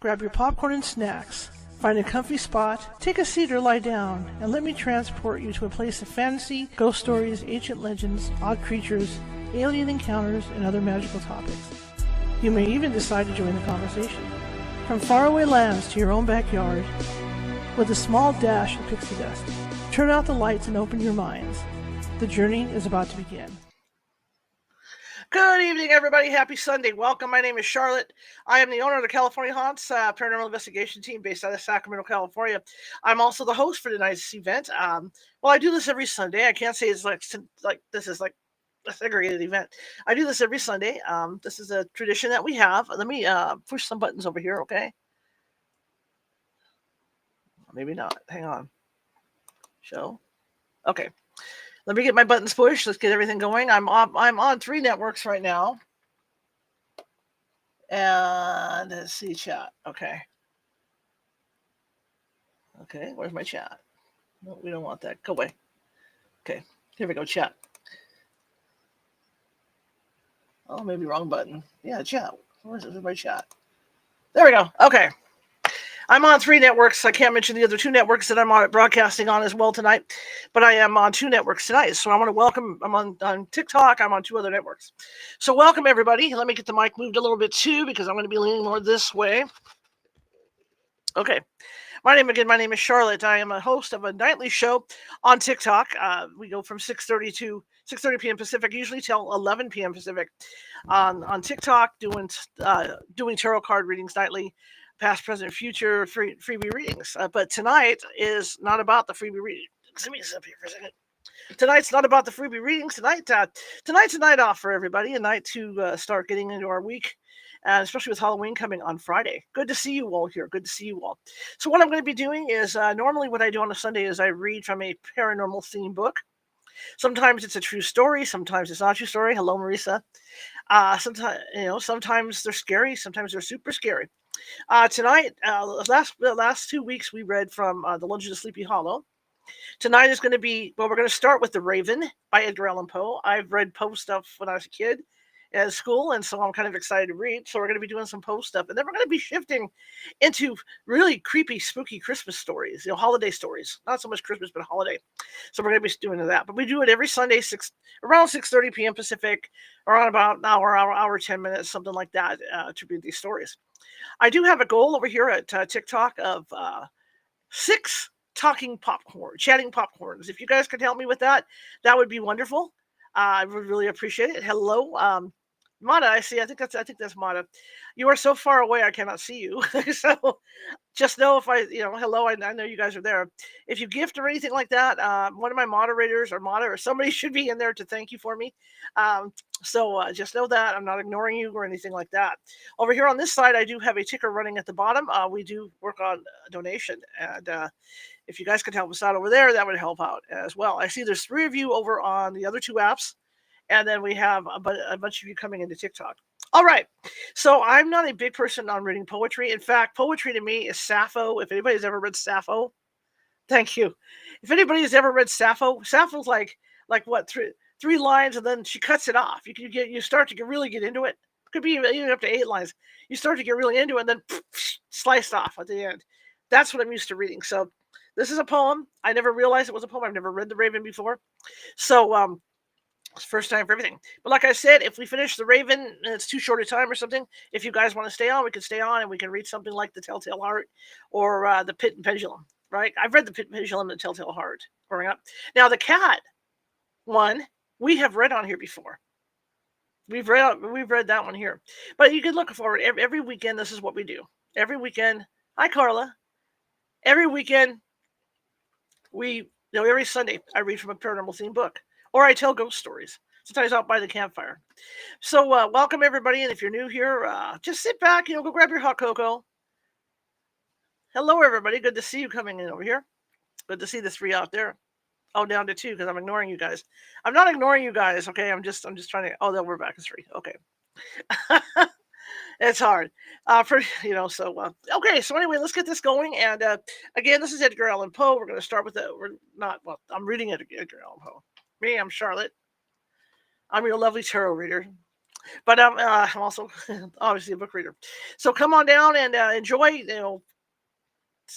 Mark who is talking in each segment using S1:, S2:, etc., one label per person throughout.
S1: Grab your popcorn and snacks. Find a comfy spot, take a seat or lie down, and let me transport you to a place of fantasy, ghost stories, ancient legends, odd creatures, alien encounters, and other magical topics. You may even decide to join the conversation. From faraway lands to your own backyard, with a small dash of pixie dust. Turn out the lights and open your minds. The journey is about to begin. Good evening, everybody. Happy Sunday. Welcome. My name is Charlotte. I am the owner of the California Haunts Paranormal Investigation Team based out of Sacramento, California. I'm also the host for tonight's event. Well, I do this every Sunday. I can't say it's like this is like a segregated event. I do this every Sunday. This is a tradition that we have. Let me push some buttons over here, okay? Maybe not. Hang on. Show. Okay. Let me get my buttons pushed. Let's get everything going. I'm on 3 networks right now. And let's see chat. Okay. Okay, where's my chat? No, we don't want that. Go away. Okay, here we go, chat. Oh, maybe wrong button. Yeah, chat. Where's my chat? There we go. Okay. I'm on 3 networks. I can't mention the other 2 networks that I'm broadcasting on as well tonight, but I am on 2 networks tonight. So I want to welcome, I'm on TikTok. I'm on 2 other networks. So welcome, everybody. Let me get the mic moved a little bit too, because I'm going to be leaning more this way. Okay. My name is Charlotte. I am a host of a nightly show on TikTok. We go from 6:30 p.m. Pacific, usually till 11 p.m. Pacific on TikTok, doing tarot card readings nightly. Past, present, future, freebie readings. But tonight is not about the freebie reading. Let me sit up here for a second. Tonight's not about the freebie readings. Tonight's a night off for everybody, a night to start getting into our week, especially with Halloween coming on Friday. Good to see you all here. Good to see you all. So what I'm going to be doing is, normally what I do on a Sunday is I read from a paranormal theme book. Sometimes it's a true story. Sometimes it's not a true story. Hello, Marisa. Sometimes they're scary. Sometimes they're super scary. Tonight, the last 2 weeks, we read from The Legend of Sleepy Hollow. Tonight is going to be, we're going to start with The Raven by Edgar Allan Poe. I've read Poe stuff when I was a kid at school, and so I'm kind of excited to read. So we're going to be doing some Poe stuff, and then we're going to be shifting into really creepy, spooky Christmas stories, holiday stories. Not so much Christmas, but holiday. So we're going to be doing that. But we do it every Sunday, around 6:30 p.m. Pacific, around about an hour, 10 minutes, something like that, to read these stories. I do have a goal over here at TikTok of 6 chatting popcorns. If you guys could help me with that, that would be wonderful. I would really appreciate it. Hello, Mata. I think that's Mata. You are so far away, I cannot see you. So just know if hello, I know you guys are there. If you gift or anything like that, one of my moderators or somebody should be in there to thank you for me. So just know that I'm not ignoring you or anything like that. Over here on this side, I do have a ticker running at the bottom. We do work on a donation, and if you guys could help us out over there, that would help out as well. I see there's 3 of you over on the other 2 apps, and then we have a bunch of you coming into TikTok. All right. So I'm not a big person on reading poetry. In fact, poetry to me is Sappho. If anybody's ever read Sappho, thank you. If anybody's ever read Sappho's like what, 3 lines, and then she cuts it off. You start to really get into it. Could be even up to 8 lines. You start to get really into it, and then sliced off at the end. That's what I'm used to reading. So this is a poem. I never realized it was a poem. I've never read The Raven before. So it's first time for everything. But like I said, if we finish The Raven and it's too short a time or something, if you guys want to stay on, we can stay on, and we can read something like The Telltale Heart or The Pit and Pendulum, right? I've read The Pit and Pendulum and The Telltale Heart growing up. Now, the cat one, we have read on here before. We've read that one here. But you can look forward. Every weekend, this is what we do. Every weekend, hi, Carla. Every weekend, every Sunday, I read from a paranormal theme book. Or I tell ghost stories, sometimes out by the campfire. So welcome, everybody. And if you're new here, just sit back, go grab your hot cocoa. Hello, everybody. Good to see you coming in over here. Good to see the 3 out there. Oh, down to 2 because I'm ignoring you guys. I'm not ignoring you guys, okay? I'm just trying to. Oh, no, we're back to 3. Okay. It's hard. Okay. So anyway, let's get this going. And again, this is Edgar Allan Poe. We're going to start with I'm reading Edgar Allan Poe. Me, I'm Charlotte. I'm your lovely tarot reader. But I'm also obviously a book reader. So come on down and enjoy.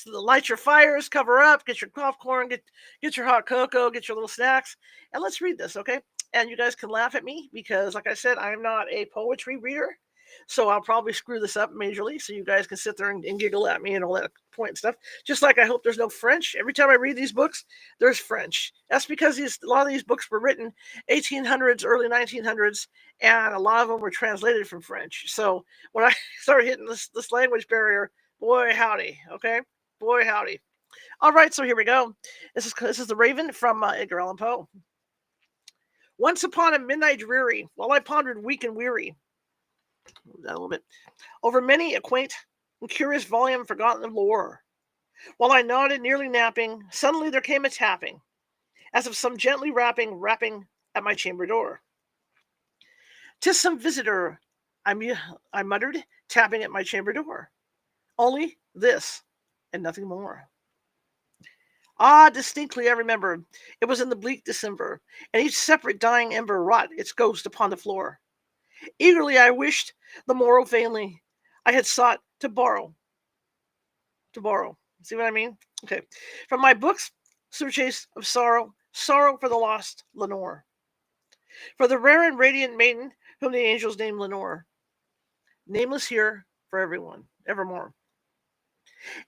S1: Light your fires, cover up, get your popcorn, get your hot cocoa, get your little snacks, and let's read this, okay? And you guys can laugh at me because, like I said, I'm not a poetry reader, so I'll probably screw this up majorly. So you guys can sit there and giggle at me and all that point and stuff. Just like I hope there's no French. Every time I read these books, there's French. That's because a lot of these books were written 1800s, early 1900s, and a lot of them were translated from French. So when I started hitting this language barrier, boy howdy, okay. Boy, howdy. All right, so here we go. This is The Raven from Edgar Allan Poe. Once upon a midnight dreary, while I pondered weak and weary, move that a little bit, over many a quaint and curious volume forgotten of lore, while I nodded, nearly napping, suddenly there came a tapping, as of some gently rapping at my chamber door. "'Tis some visitor," I muttered, tapping at my chamber door. "Only this, and nothing more." Ah, distinctly I remember. It was in the bleak December, and each separate dying ember wrought its ghost upon the floor. Eagerly I wished, the morrow vainly, I had sought to borrow. See what I mean? Okay. From my books, surcease of sorrow, sorrow for the lost Lenore. For the rare and radiant maiden whom the angels name Lenore. Nameless here for everyone, evermore.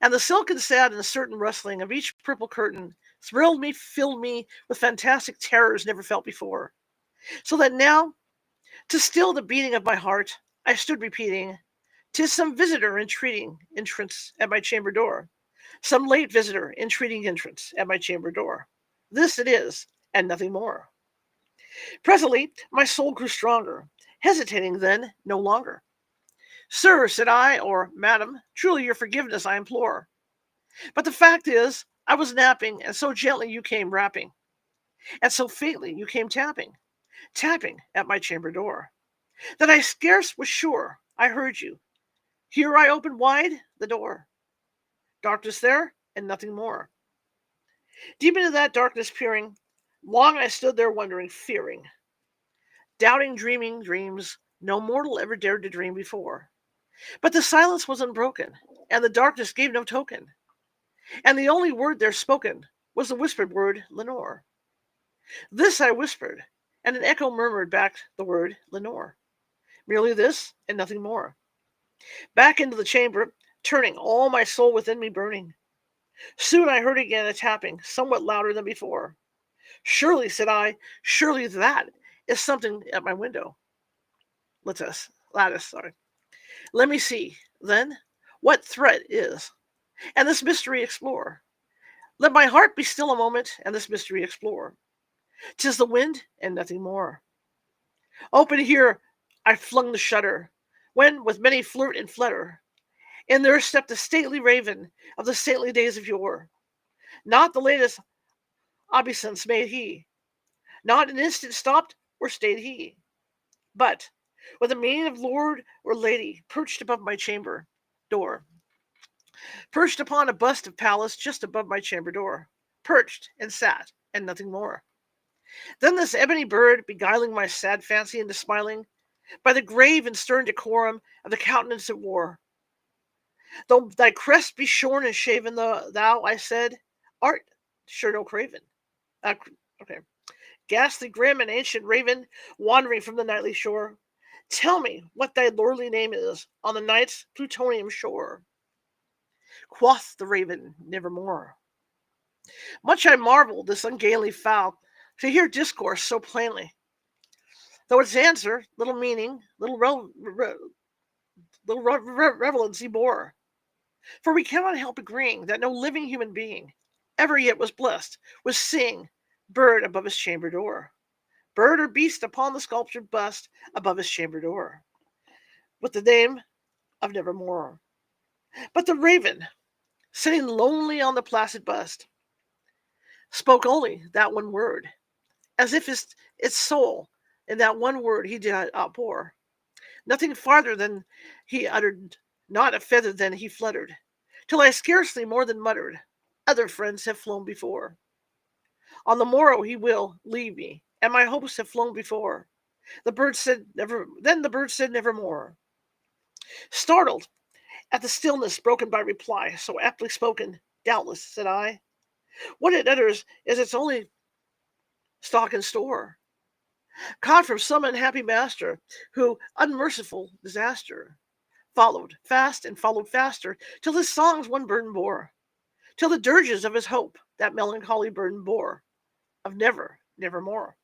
S1: And the silken sad and certain rustling of each purple curtain filled me with fantastic terrors never felt before. So that now, to still the beating of my heart, I stood repeating, "'Tis some visitor entreating entrance at my chamber door. Some late visitor entreating entrance at my chamber door. This it is, and nothing more." Presently, my soul grew stronger, hesitating then no longer. "Sir," said I, or "Madam, truly your forgiveness I implore. But the fact is, I was napping, and so gently you came rapping, and so faintly you came tapping at my chamber door, that I scarce was sure I heard you. Here I opened wide the door. Darkness there, and nothing more. Deep into that darkness peering, long I stood there wondering, fearing, doubting, dreaming dreams no mortal ever dared to dream before. But the silence was unbroken, and the darkness gave no token, and the only word there spoken was the whispered word Lenore. This I whispered, and an echo murmured back the word Lenore. Merely this, and nothing more. Back into the chamber, turning, all my soul within me burning. Soon I heard again a tapping, somewhat louder than before. "Surely," said I, "surely that is something at my window. Lattice, sorry. Let me see, then, what threat is, and this mystery explore. Let my heart be still a moment, and this mystery explore. 'Tis the wind, and nothing more." Open here, I flung the shutter, when, with many flirt and flutter, in there stepped a stately raven of the saintly days of yore. Not the latest obeisance made he, not an instant stopped or stayed he, but, with a mien of lord or lady, perched above my chamber door, perched upon a bust of Pallas just above my chamber door, perched and sat, and nothing more. Then this ebony bird, beguiling my sad fancy into smiling, by the grave and stern decorum of the countenance it wore. "Though thy crest be shorn and shaven, thou," I said, "art sure no craven." Uh, okay. "Ghastly grim and ancient raven, wandering from the nightly shore, tell me what thy lordly name is on the night's Plutonian shore." Quoth the raven, "Nevermore." Much I marveled, this ungainly fowl, to hear discourse so plainly, though its answer little meaning, little relevancy bore. For we cannot help agreeing that no living human being ever yet was blessed with seeing bird above his chamber door, bird or beast upon the sculptured bust above his chamber door, with the name of Nevermore. But the raven, sitting lonely on the placid bust, spoke only that one word, as if its soul in that one word he did outpour. Nothing farther than he uttered, not a feather than he fluttered, till I scarcely more than muttered, "Other friends have flown before. On the morrow he will leave me, and my hopes have flown before. The bird said never. Then the bird said nevermore. Startled at the stillness broken by reply, so aptly spoken, doubtless, said I. What it utters is its only stock and store, caught from some unhappy master, who, unmerciful disaster, followed fast and followed faster, till his songs one burden bore, till the dirges of his hope that melancholy burden bore, of never, nevermore.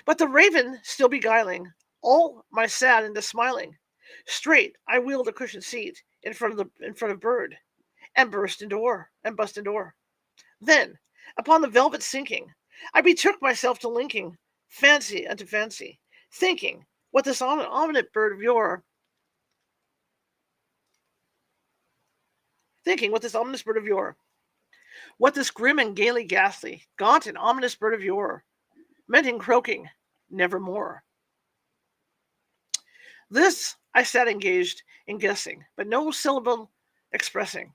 S1: But the raven still beguiling all my sad into smiling, straight I wheeled a cushioned seat in front of bird, and bust in door. Then, upon the velvet sinking, I betook myself to linking fancy unto fancy, thinking what this ominous bird of yore, what this grim and gaily ghastly, gaunt and ominous bird of yore, meant in croaking, nevermore. This I sat engaged in guessing, but no syllable expressing,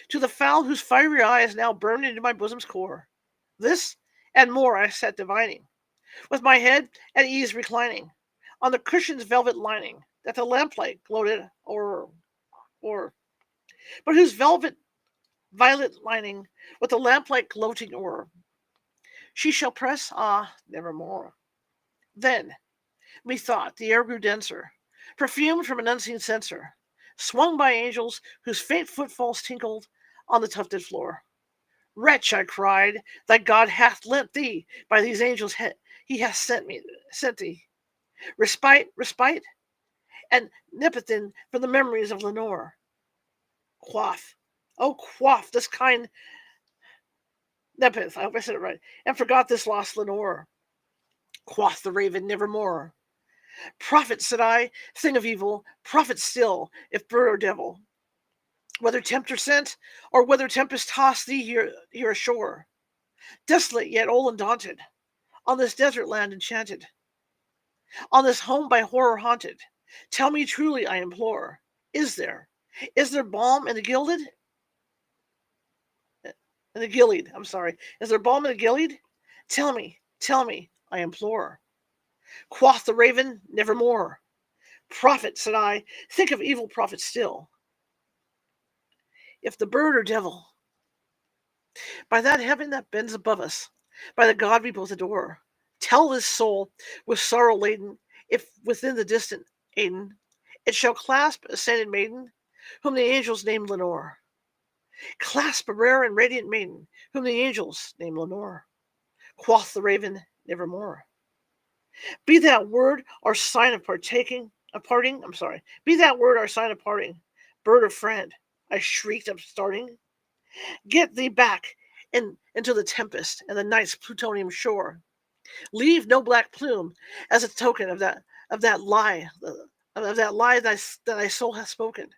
S1: to the fowl whose fiery eyes now burned into my bosom's core. This and more I sat divining, with my head at ease reclining on the cushion's velvet lining, that the lamplight gloated o'er, but whose velvet violet lining with the lamplight gloating o'er, she shall press, nevermore. Then, methought, the air grew denser, perfumed from an unseen censer, swung by angels whose faint footfalls tinkled on the tufted floor. Wretch, I cried, thy God hath lent thee, by these angels he hath sent thee, respite, and nepenthe from the memories of Lenore. Quaff, oh quaff, this kind nepenthe, I hope I said it right, and forgot this lost Lenore. Quoth the raven, nevermore. Prophet, said I, thing of evil, prophet still, if bird or devil, whether tempter sent, or whether tempest tossed thee here ashore, desolate yet old and daunted, on this desert land enchanted, on this home by horror haunted, tell me truly, I implore, is there balm in the gilded? In the Gilead, I'm sorry. Is there balm in the Gilead? Tell me, I implore. Quoth the raven, nevermore. Prophet, said I, think of evil prophet still. If the bird or devil, by that heaven that bends above us, by the God we both adore, tell this soul with sorrow laden, if within the distant Aden, it shall clasp a sainted maiden, whom the angels name Lenore. Clasp a rare and radiant maiden, whom the angels name Lenore. Quoth the raven, nevermore. Be that word our sign of parting, be that word our sign of parting, bird or friend, I shrieked upstarting. Get thee back into the tempest and the night's plutonium shore. Leave no black plume as a token of that lie that thy soul hath spoken.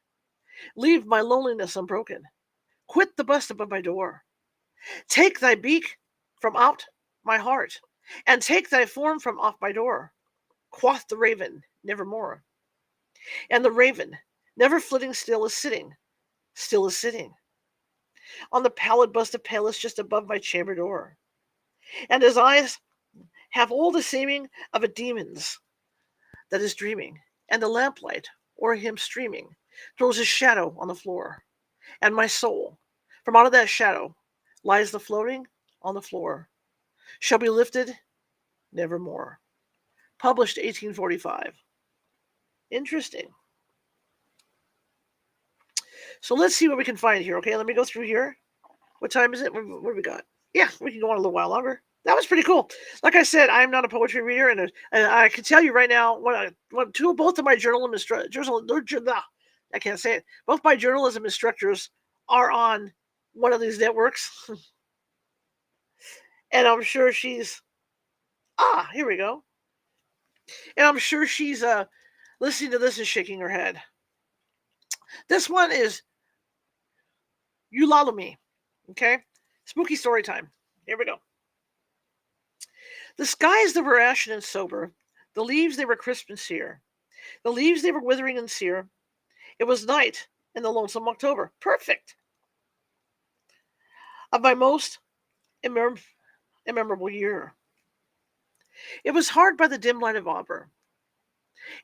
S1: Leave my loneliness unbroken. Quit the bust above my door. Take thy beak from out my heart, and take thy form from off my door. Quoth the raven, nevermore. And the raven, never flitting, still is sitting on the pallid bust of Pallas just above my chamber door. And his eyes have all the seeming of a demon's that is dreaming, and the lamplight, o'er him streaming, throws his shadow on the floor. And my soul, from out of that shadow, lies the floating on the floor, shall be lifted nevermore. Published 1845. Interesting. So let's see what we can find here. Okay, let me go through here. What time is it? What do we got? Yeah, we can go on a little while longer. That was pretty cool. Like I said, I'm not a poetry reader, and I can tell you right now, both of my journalism instructors, I can't say it. Both my journalism instructors are on one of these networks, and I'm sure she's here we go, and I'm sure she's listening to this and shaking her head. This one is Eulalami. Okay, spooky story time. Here we go. The skies that were ashen and sober, the leaves they were crisp and sere, the leaves they were withering and sere. It was night in the lonesome October. Perfect. Of my most immemorable year. It was hard by the dim light of Auber,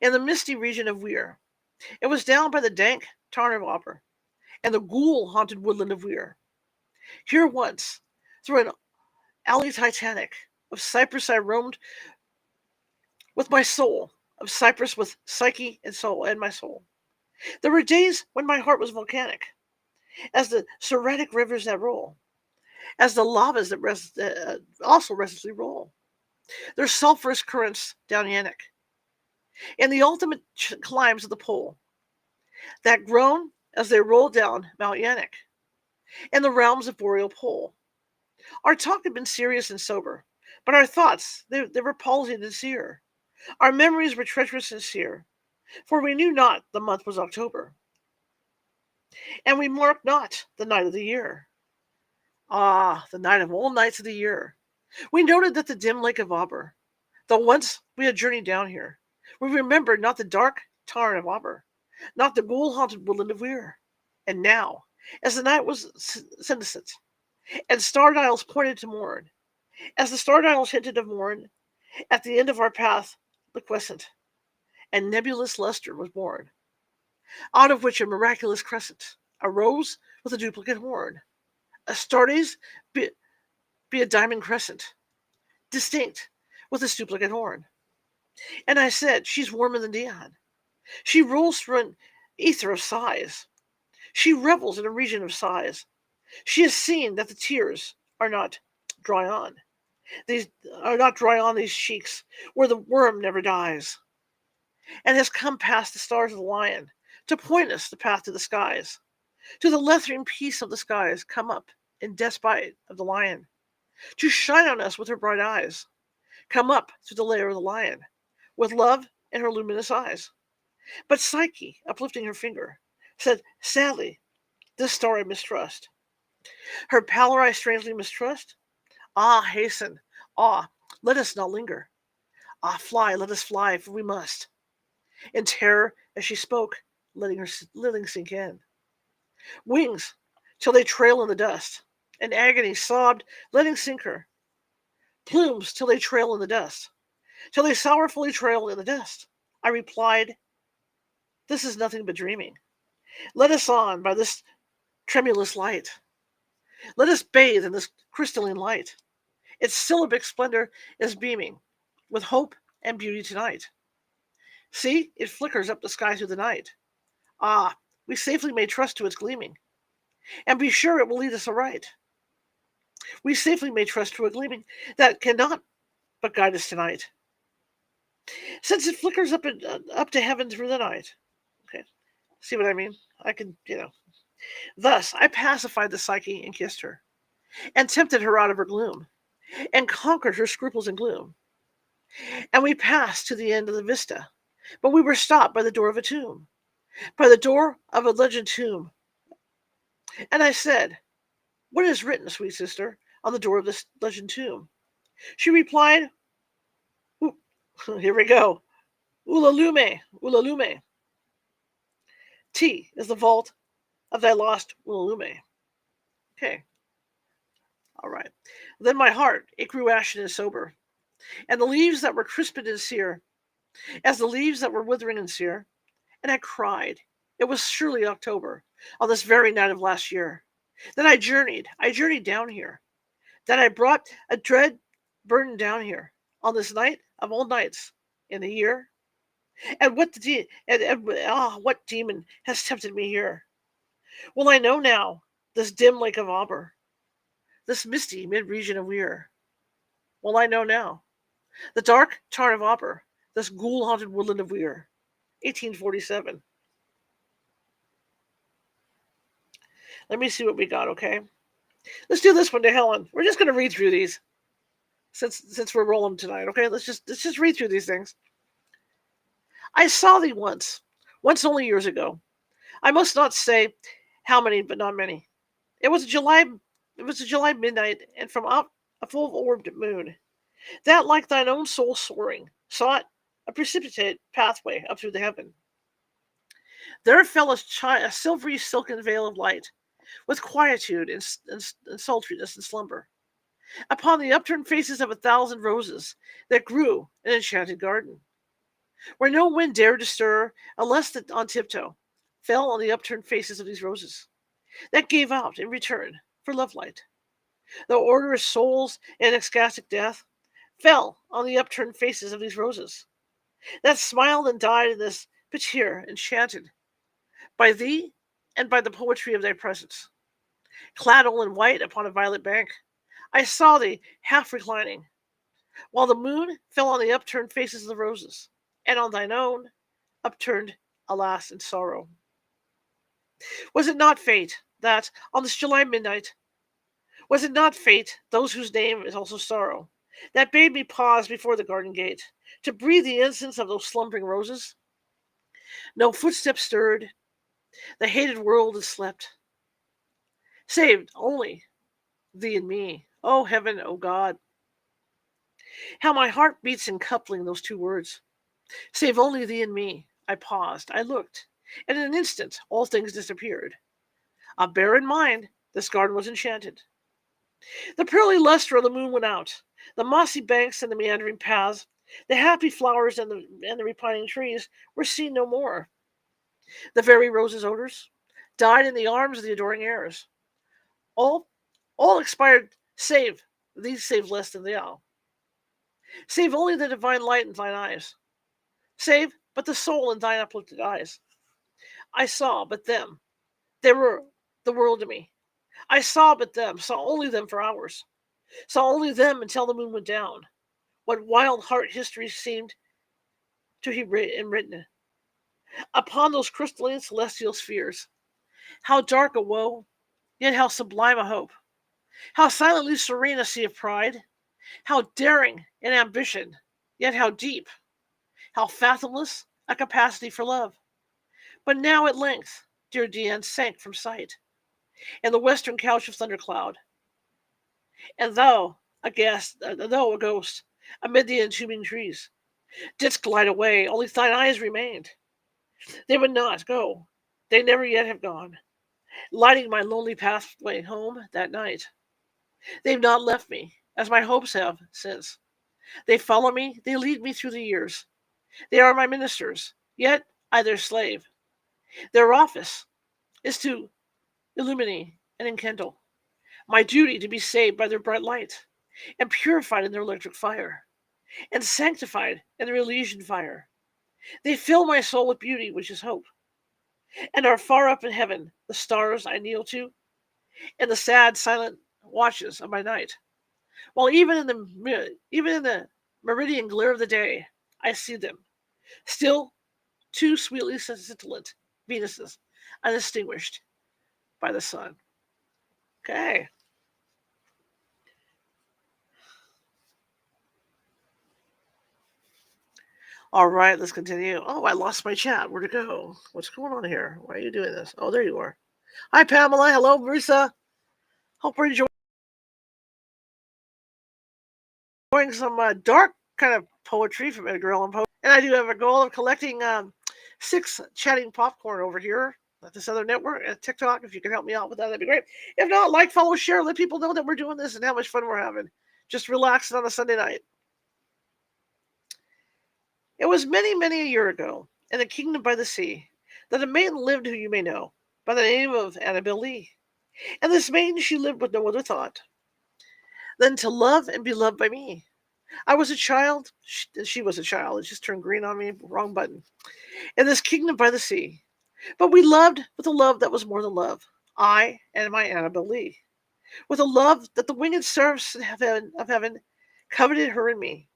S1: in the misty region of Weir. It was down by the dank tarn of Auber, and the ghoul-haunted woodland of Weir. Here once, through an alley titanic, of cypress I roamed with my soul, of cypress with psyche and soul and my soul. There were days when my heart was volcanic, as the serratic rivers that roll, as the lavas that also restlessly roll. Their sulphurous currents down Yannick, in the ultimate climbs of the pole, that groan as they roll down Mount Yannick, in the realms of boreal pole. Our talk had been serious and sober, but our thoughts, they were palsied and sear. Our memories were treacherous and sear, for we knew not the month was October, and we marked not the night of the year. Ah, the night of all nights of the year. We noted that the dim lake of Auber, though once we had journeyed down here, we remembered not the dark tarn of Auber, not the ghoul-haunted woodland of Weir. And now, as the night was senescent, and star dials pointed to morn, as the star dials hinted of morn, at the end of our path liquescent, and nebulous luster was born, out of which a miraculous crescent arose with a duplicate horn. Astartes be a diamond crescent, distinct, with its duplicate horn. And I said, she's warmer than Dion. She rolls through an ether of sighs. She revels in a region of sighs. She has seen that the tears are not dry on. These are not dry on these cheeks, where the worm never dies, and has come past the stars of the lion to point us the path to the skies, to the leathering peace of the skies, come up in despite of the lion, to shine on us with her bright eyes, come up through the lair of the lion, with love in her luminous eyes. But Psyche, uplifting her finger, said, sadly, this star I mistrust. Her pallor I strangely mistrust. Ah, hasten. Ah, let us not linger. Ah, fly, let us fly, for we must. In terror, as she spoke, letting her living sink in. Wings, till they trail in the dust. In agony sobbed, letting sink her. Plumes, till they trail in the dust. Till they sorrowfully trail in the dust. I replied, this is nothing but dreaming. Let us on by this tremulous light. Let us bathe in this crystalline light. Its syllabic splendor is beaming with hope and beauty tonight. See, it flickers up the sky through the night. Ah, we safely may trust to its gleaming, and be sure it will lead us aright. We safely may trust to a gleaming that cannot but guide us tonight, since it flickers up to heaven through the night. Okay, see what I mean? I can, Thus I pacified the Psyche and kissed her, and tempted her out of her gloom, and conquered her scruples and gloom. And we passed to the end of the vista, but we were stopped by the door of a tomb, by the door of a legend tomb. And I said, what is written, sweet sister, on the door of this legend tomb? She replied, here we go, Ulalume, Ulalume. T is the vault of thy lost Ulalume. Okay, all right. Then my heart, it grew ashen and sober, and the leaves that were crisped and sere, as the leaves that were withering and sere, and I cried. It was surely October, on this very night of last year. Then I journeyed down here. Then I brought a dread burden down here, on this night of all nights in the year. And what demon has tempted me here? Well, I know now, this dim lake of Auber, this misty mid-region of Weir. Well, I know now, the dark tarn of Auber, this ghoul-haunted woodland of Weir. 1847. Let me see what we got, okay? Let's do this one to Helen. We're just going to read through these since we're rolling tonight, okay? Let's just read through these things. I saw thee once only years ago. I must not say how many, but not many. It was a July midnight, and from up a full orbed moon, that like thine own soul soaring, sought a precipitate pathway up through the heaven. There fell a silvery silken veil of light, with quietude and sultriness and slumber. upon the upturned faces of 1,000 roses that grew in an enchanted garden, where no wind dared to stir unless on tiptoe fell on the upturned faces of these roses that gave out in return for love light. The odorous souls in ecstatic death fell on the upturned faces of these roses that smiled and died in this picture enchanted by thee and by the poetry of thy presence. Clad all in white upon a violet bank, I saw thee half reclining, while the moon fell on the upturned faces of the roses, and on thine own, upturned, alas, in sorrow. Was it not fate that, on this July midnight, was it not fate, those whose name is also sorrow, that bade me pause before the garden gate, to breathe the incense of those slumbering roses? No footstep stirred, the hated world has slept, saved only thee and me. O heaven, O God, how my heart beats in coupling those two words. Save only thee and me. I paused, I looked, and in an instant all things disappeared. Bear in mind, this garden was enchanted. The pearly luster of the moon went out. The mossy banks and the meandering paths, the happy flowers and the repining trees were seen no more. The very roses' odors died in the arms of the adoring airs. All, all expired, save these save less than thou. Save only the divine light in thine eyes. Save but the soul in thine uplifted eyes. I saw but them. They were the world to me. I saw but them, saw only them for hours. Saw only them until the moon went down. What wild heart history seemed to have written upon those crystalline celestial spheres. How dark a woe, yet how sublime a hope. How silently serene a sea of pride. How daring an ambition, yet how deep. How fathomless a capacity for love. But now at length, dear Dian sank from sight, and the western couch of thundercloud. And thou, thou a ghost, amid the entombing trees, didst glide away, only thine eyes remained. They would not go, they never yet have gone, lighting my lonely pathway home that night. They've not left me, as my hopes have since. They follow me, they lead me through the years. They are my ministers, yet I their slave. Their office is to illuminate and enkindle. My duty to be saved by their bright light, and purified in their electric fire, and sanctified in their Elysian fire. They fill my soul with beauty, which is hope, and are far up in heaven the stars I kneel to, and the sad, silent watches of my night. While even in the meridian glare of the day, I see them, still two sweetly scintillant Venuses, undistinguished by the sun. Okay. All right, let's continue. Oh, I lost my chat. Where'd it go? What's going on here? Why are you doing this? Oh, there you are. Hi, Pamela. Hello, Marisa. Hope we're enjoying some dark kind of poetry from Edgar Allan Poe. And I do have a goal of collecting 6 chatting popcorn over here at this other network, at TikTok. If you can help me out with that, that'd be great. If not, like, follow, share, let people know that we're doing this and how much fun we're having. Just relaxing on a Sunday night. It was many, many a year ago, in a kingdom by the sea, that a maiden lived who you may know by the name of Annabel Lee. And this maiden, she lived with no other thought than to love and be loved by me. I was a child, she was a child. It just turned green on me, wrong button. In this kingdom by the sea. But we loved with a love that was more than love. I and my Annabel Lee. With a love that the winged seraphs of heaven coveted her and me.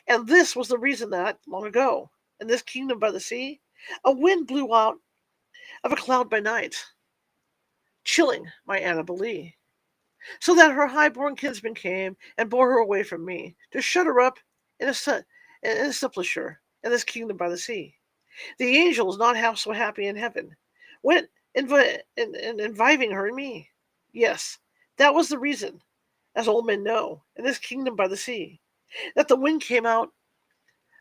S1: And this was the reason that, long ago, in this kingdom by the sea, a wind blew out of a cloud by night, chilling my Annabel Lee, so that her high-born kinsman came and bore her away from me to shut her up in a sepulchre in this kingdom by the sea. The angels, not half so happy in heaven, went inviting her and me. Yes, that was the reason, as old men know, in this kingdom by the sea, that the wind came out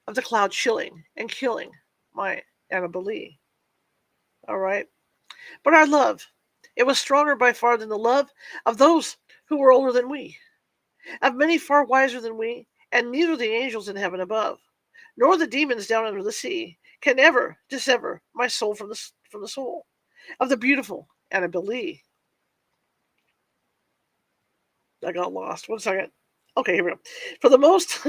S1: of the cloud chilling and killing my Annabel Lee. All right. But our love, it was stronger by far than the love of those who were older than we. of many far wiser than we, and neither the angels in heaven above, nor the demons down under the sea, can ever dissever my soul from the soul of the beautiful Annabel Lee. I got lost. 1 second. Okay, here we go. For the most,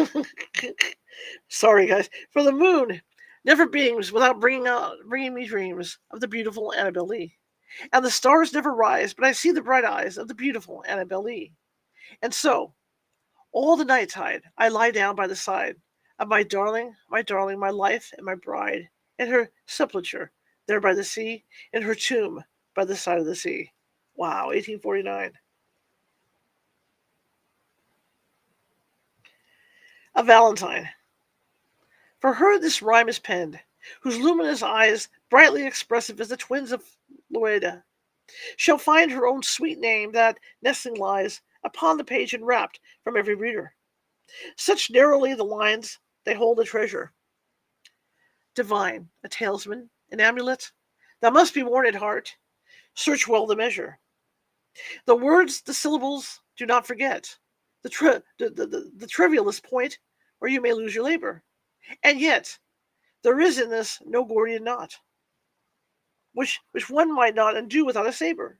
S1: sorry guys, for the moon never beams without bringing me dreams of the beautiful Annabel Lee, and the stars never rise, but I see the bright eyes of the beautiful Annabel Lee, and so all the night tide I lie down by the side of my darling, my life and my bride, in her sepulture there by the sea, in her tomb by the side of the sea. Wow, 1849. A Valentine. For her this rhyme is penned, whose luminous eyes, brightly expressive as the twins of Loeda, shall find her own sweet name that, nestling lies upon the page enwrapped from every reader. Such narrowly the lines, they hold a treasure. Divine, a talisman, an amulet, that must be worn at heart. Search well the measure. The words, the syllables, do not forget. The trivialest point where you may lose your labor. And yet, there is in this no Gordian knot, which one might not undo without a saber,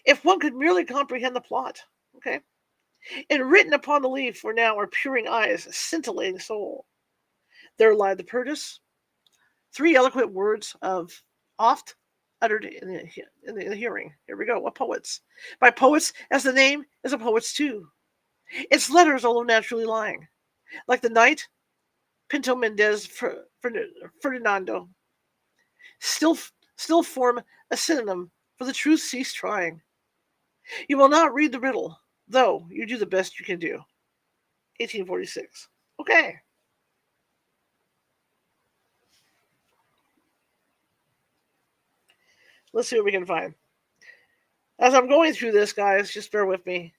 S1: if one could merely comprehend the plot. Okay? And written upon the leaf were now our peering eyes, scintillating soul. There lie the purpose, three eloquent words of oft uttered in the hearing. Here we go. What poets? By poets, as the name is a poet's too. Its letters, although naturally lying, like the knight Pinto Mendez Ferdinando, still form a synonym for the truth cease trying. You will not read the riddle, though you do the best you can do. 1846. Okay. Let's see what we can find. As I'm going through this, guys, just bear with me.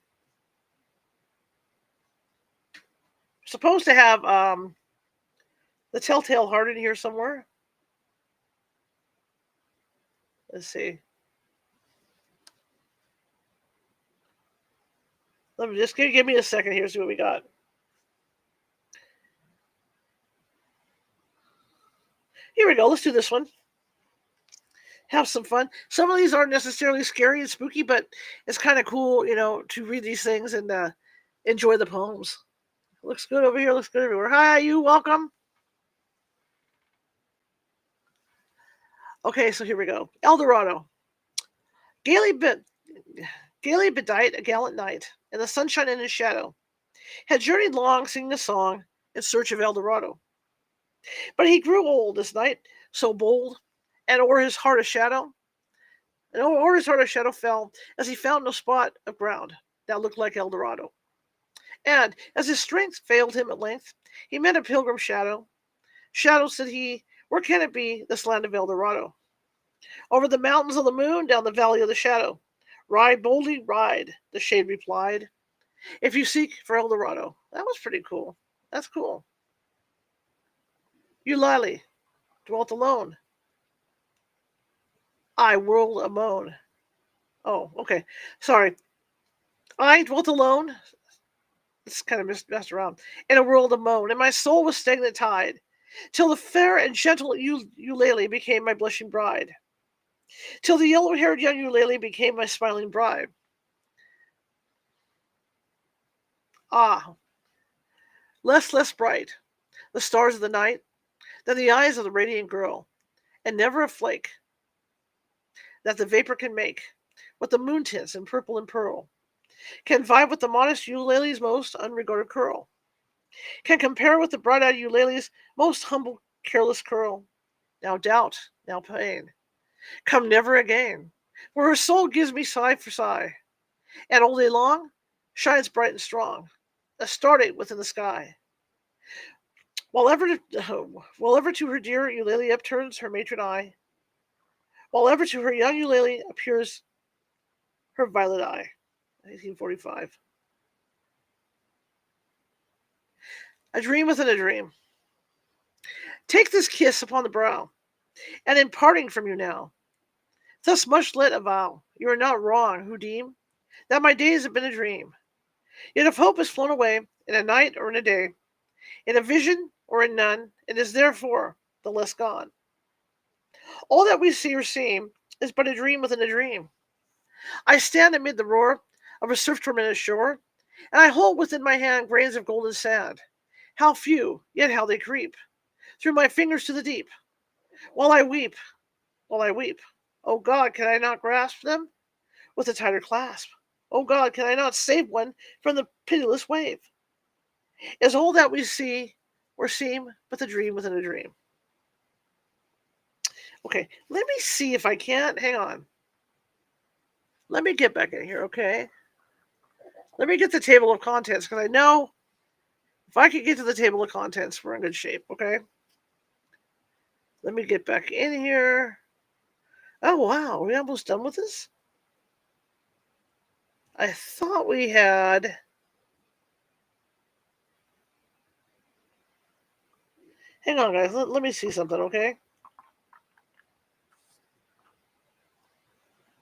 S1: Supposed to have the Telltale Heart in here somewhere. Let's see. Let me just give me a second here, see what we got. Here we go. Let's do this one. Have some fun. Some of these aren't necessarily scary and spooky, but it's kind of cool, to read these things and enjoy the poems. Looks good over here. Looks good everywhere. Hi, you. Welcome. Okay, so here we go. El Dorado. Gaily bedight a gallant knight, in the sunshine and in shadow, had journeyed long singing a song in search of El Dorado. But he grew old, this knight, so bold, and o'er his heart a shadow fell, as he found no spot of ground that looked like El Dorado. And as his strength failed him at length, he met a pilgrim shadow. Shadow, said he, where can it be, this land of El Dorado? Over the mountains of the moon, down the valley of the shadow. Ride boldly, ride, the shade replied, if you seek for El Dorado. That was pretty cool. That's cool. Eulalie dwelt alone. I whirled a moan. Oh, okay. Sorry. I dwelt alone. This kind of messed around. In a world of moan, and my soul was stagnant tide, till the fair and gentle Eulalie became my blushing bride. Till the yellow-haired young Eulalie became my smiling bride. Ah, less bright, the stars of the night, than the eyes of the radiant girl, and never a flake that the vapor can make, with the moon tints in purple and pearl, can vie with the modest Eulalie's most unregarded curl, can compare with the bright-eyed Eulalie's most humble, careless curl. Now doubt, now pain, come never again, for her soul gives me sigh for sigh, and all day long shines bright and strong, astarte within the sky. While ever to her dear Eulalie upturns her matron eye, while ever to her young Eulalie appears her violet eye. 1845. A dream within a dream. Take this kiss upon the brow, and in parting from you now, thus much let avow, you are not wrong who deem that my days have been a dream. Yet if hope is flown away in a night or in a day, in a vision or in none, it is therefore the less gone. All that we see or seem is but a dream within a dream. I stand amid the roar of a surf tormented shore, and I hold within my hand grains of golden sand. How few, yet how they creep through my fingers to the deep, while I weep, while I weep. O God, can I not grasp them with a tighter clasp? O God, can I not save one from the pitiless wave? Is all that we see or seem but a dream within a dream? Okay, let me see if I can't. Hang on. Let me get back in here, okay? Let me get the table of contents, because I know if I could get to the table of contents, we're in good shape, okay? Let me get back in here. Oh, wow. Are we almost done with this? I thought we had... Hang on, guys. Let me see something, okay?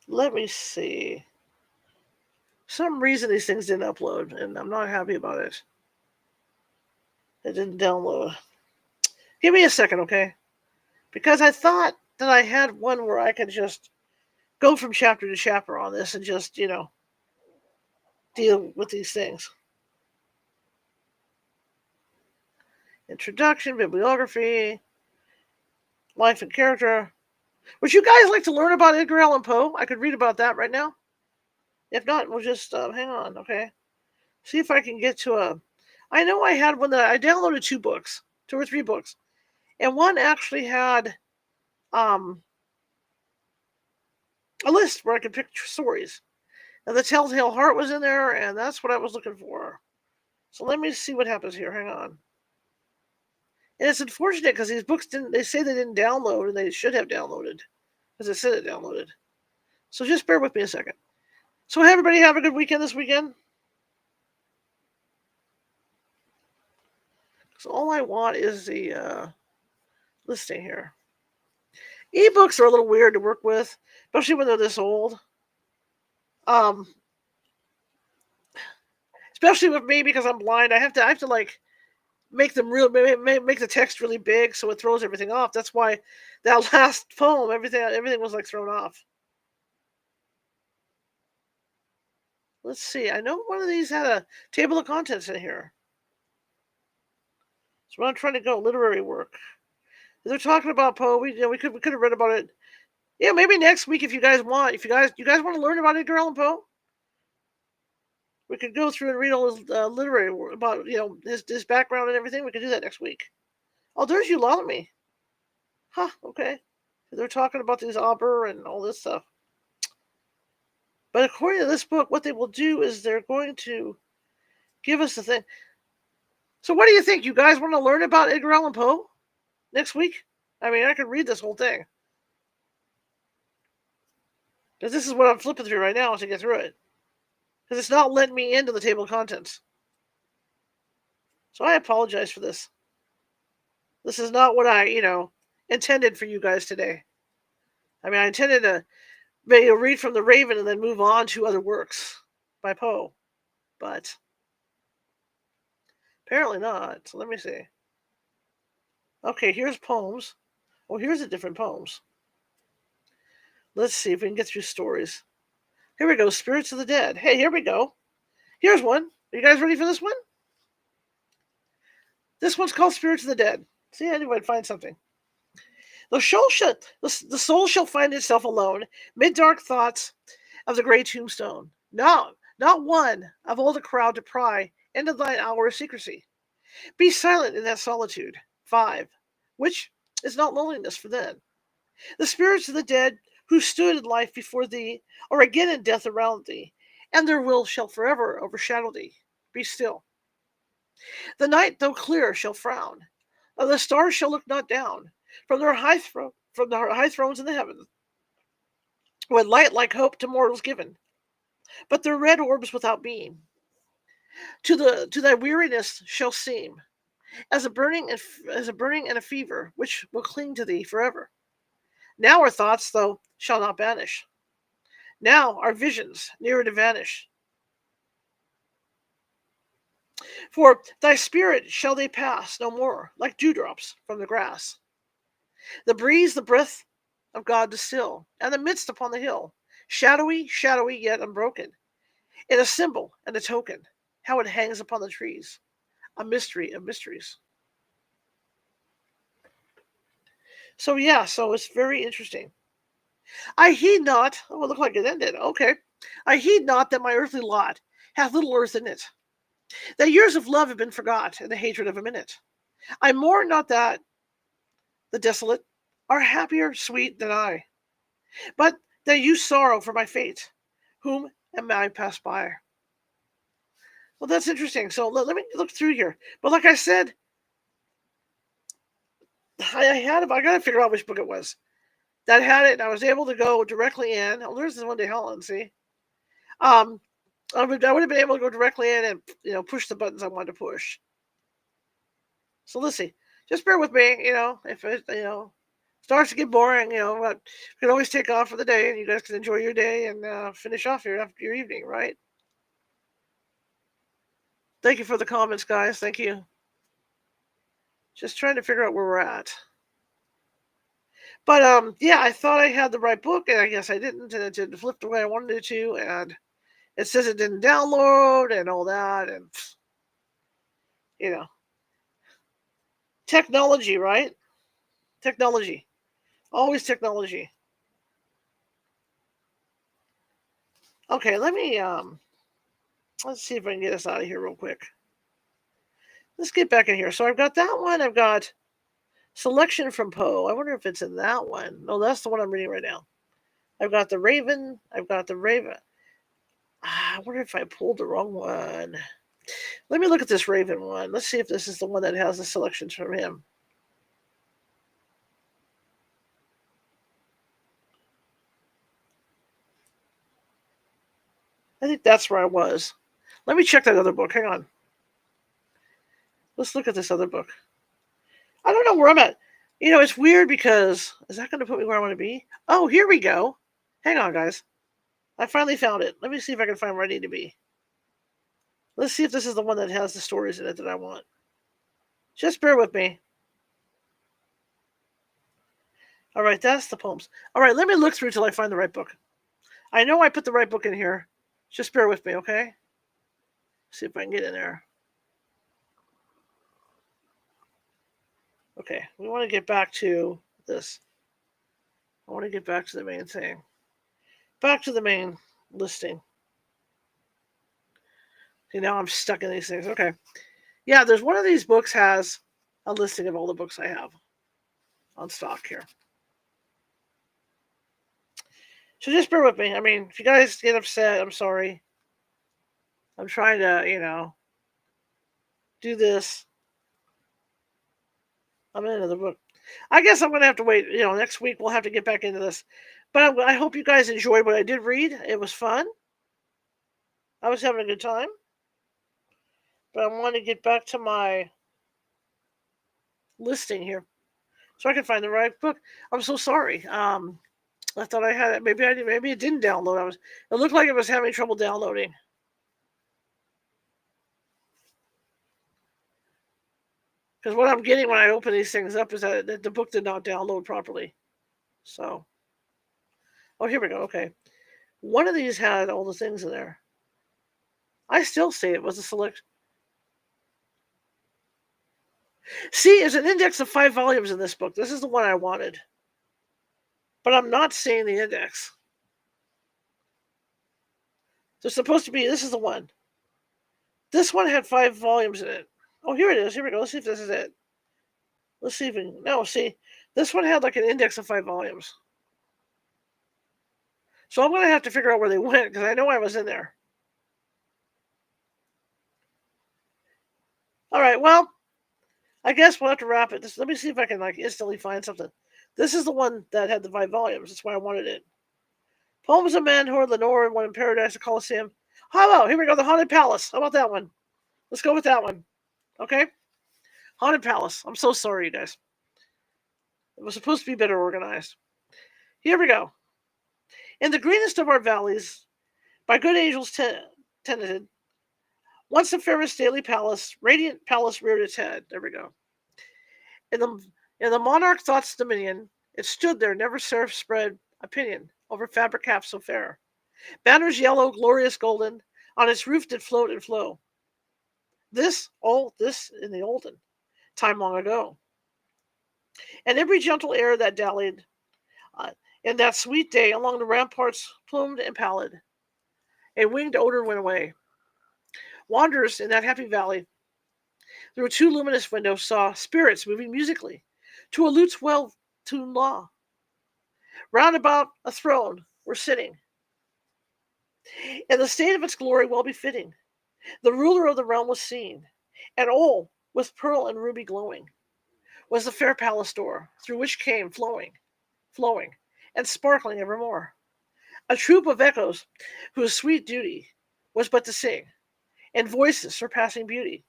S1: Let me see. For some reason these things didn't upload, and I'm not happy about it. It didn't download. Give me a second, okay? Because I thought that I had one where I could just go from chapter to chapter on this and just, deal with these things. Introduction, bibliography, life and character. Would you guys like to learn about Edgar Allan Poe? I could read about that right now. If not, we'll just hang on, okay? See if I can get to a... I know I had one that I downloaded 2 or 3 books. And one actually had a list where I could pick stories. And the Telltale Heart was in there, and that's what I was looking for. So let me see what happens here. Hang on. And it's unfortunate because these books they say they didn't download, and they should have downloaded. Because it said it downloaded. So just bear with me a second. So everybody have a good weekend this weekend. So all I want is the listing here. Ebooks are a little weird to work with, especially when they're this old. Especially with me because I'm blind, I have to like make them make the text really big so it throws everything off. That's why that last poem, everything was like thrown off. Let's see. I know one of these had a table of contents in here. So I'm trying to go literary work. They're talking about Poe. We could have read about it. Yeah, maybe next week if you guys want. If you guys want to learn about Edgar Allan Poe, we could go through and read all his literary work about his background and everything. We could do that next week. Oh, there's Eulalomy. Huh. Okay. They're talking about these Auber and all this stuff. But according to this book, what they will do is they're going to give us the thing. So what do you think? You guys want to learn about Edgar Allan Poe next week? I mean, I could read this whole thing. Because this is what I'm flipping through right now to get through it. Because it's not letting me into the table of contents. So I apologize for this. This is not what I, intended for you guys today. I mean, I intended to read from The Raven and then move on to other works by Poe. But apparently not. So let me see. Okay, here's poems. Oh, here's the different poems. Let's see if we can get through stories. Here we go. Spirits of the Dead. Hey, here we go. Here's one. Are you guys ready for this one? This one's called Spirits of the Dead. See, I knew I'd find something. The soul shall find itself alone, mid dark thoughts of the gray tombstone. No, not one of all the crowd to pry into thine hour of secrecy. Be silent in that solitude. 5. Which is not loneliness for then. The spirits of the dead who stood in life before thee are again in death around thee, and their will shall forever overshadow thee. Be still. The night, though clear, shall frown, and the stars shall look not down from their high thrones in the heavens, when light like hope to mortals given, but their red orbs without beam, to thy weariness shall seem as a burning and a fever, which will cling to thee forever. Now our thoughts, though, shall not banish. Now our visions nearer to vanish. For thy spirit shall they pass no more, like dewdrops from the grass. The breeze, the breath of God distill, and the midst upon the hill, shadowy, shadowy, yet unbroken, in a symbol and a token, how it hangs upon the trees, a mystery of mysteries. So yeah, so it's very interesting. I heed not. Oh, it looked like it ended. Okay. I heed not that my earthly lot hath little earth in it. That years of love have been forgot in the hatred of a minute. I mourn not that the desolate are happier sweet than I, but that you sorrow for my fate, whom am I passed by. Well, that's interesting. So let me look through here. But like I said, I got to figure out which book it was that had it. And I was able to go directly in. Oh, there's this one day Helen. See, um, I would have been able to go directly in and push the buttons I wanted to push. So let's see. Just bear with me. If it starts to get boring, but we can always take off for the day, and you guys can enjoy your day and finish off your evening, right? Thank you for the comments, guys. Thank you. Just trying to figure out where we're at. But yeah, I thought I had the right book, and I guess I didn't, and it didn't flip the way I wanted it to, and it says it didn't download and all that, and technology, right? Technology, always technology. Okay, let's see if I can get us out of here real quick. Let's get back in here. So I've got that one. I've got Selection from Poe. I wonder if it's in that one. No, that's the one I'm reading right now. I've got the Raven. I've got the Raven. I wonder if I pulled the wrong one. Let me look at this Raven one. Let's see if this is the one that has the selections from him. I think that's where I was. Let me check that other book. Hang on. Let's look at this other book. I don't know where I'm at. It's weird because is that going to put me where I want to be? Oh, here we go. Hang on, guys. I finally found it. Let me see if I can find where I need to be. Let's see if this is the one that has the stories in it that I want. Just bear with me. All right, that's the poems. All right, let me look through till I find the right book. I know I put the right book in here. Just bear with me, okay? See if I can get in there. Okay, we want to get back to this. I want to get back to the main thing. Back to the main listing. See, now I'm stuck in these things. Okay. Yeah, there's one of these books has a listing of all the books I have on stock here. So just bear with me. I mean, if you guys get upset, I'm sorry. I'm trying to, do this. I'm in another book. I guess I'm going to have to wait. Next week we'll have to get back into this. But I hope you guys enjoyed what I did read. It was fun. I was having a good time. But I want to get back to my listing here so I can find the right book. I'm so sorry. I thought I had it. Maybe I did. Maybe it didn't download. It looked like it was having trouble downloading. Because what I'm getting when I open these things up is that the book did not download properly. So, oh, here we go. Okay, one of these had all the things in there. I still say it was a select. See, there's an index of 5 volumes in this book. This is the one I wanted, but I'm not seeing the index. There's supposed to be. This is the one. This one had 5 volumes in it. Oh, here it is. Here we go. Let's see if this is it. Let's see if we no. See, this one had like an index of 5 volumes. So I'm going to have to figure out where they went because I know I was in there. All right, well, I guess we'll have to wrap it. Let me see if I can instantly find something. This is the one that had the 5 volumes. That's why I wanted it. Poems of Manhood, Lenore, One in Paradise, the Colosseum. Hello, here we go. The Haunted Palace. How about that one? Let's go with that one. Okay? Haunted Palace. I'm so sorry, you guys. It was supposed to be better organized. Here we go. In the greenest of our valleys, by good angels tenanted, Once the fairest stately palace, radiant palace reared its head. There we go. In the monarch thought's dominion, it stood there, never serf spread opinion over fabric half so fair. Banners yellow, glorious golden, on its roof did float and flow. All this in the olden time long ago. And every gentle air that dallied uh, in that sweet day along the ramparts, plumed and pallid, a winged odor went away. Wanderers in that happy valley, through two luminous windows, saw spirits moving musically to a lute's well-tuned law. Round about a throne were sitting, in the state of its glory well befitting. The ruler of the realm was seen, and all, with pearl and ruby glowing, was the fair palace door, through which came flowing, and sparkling evermore, a troop of echoes whose sweet duty was but to sing, in voices surpassing beauty,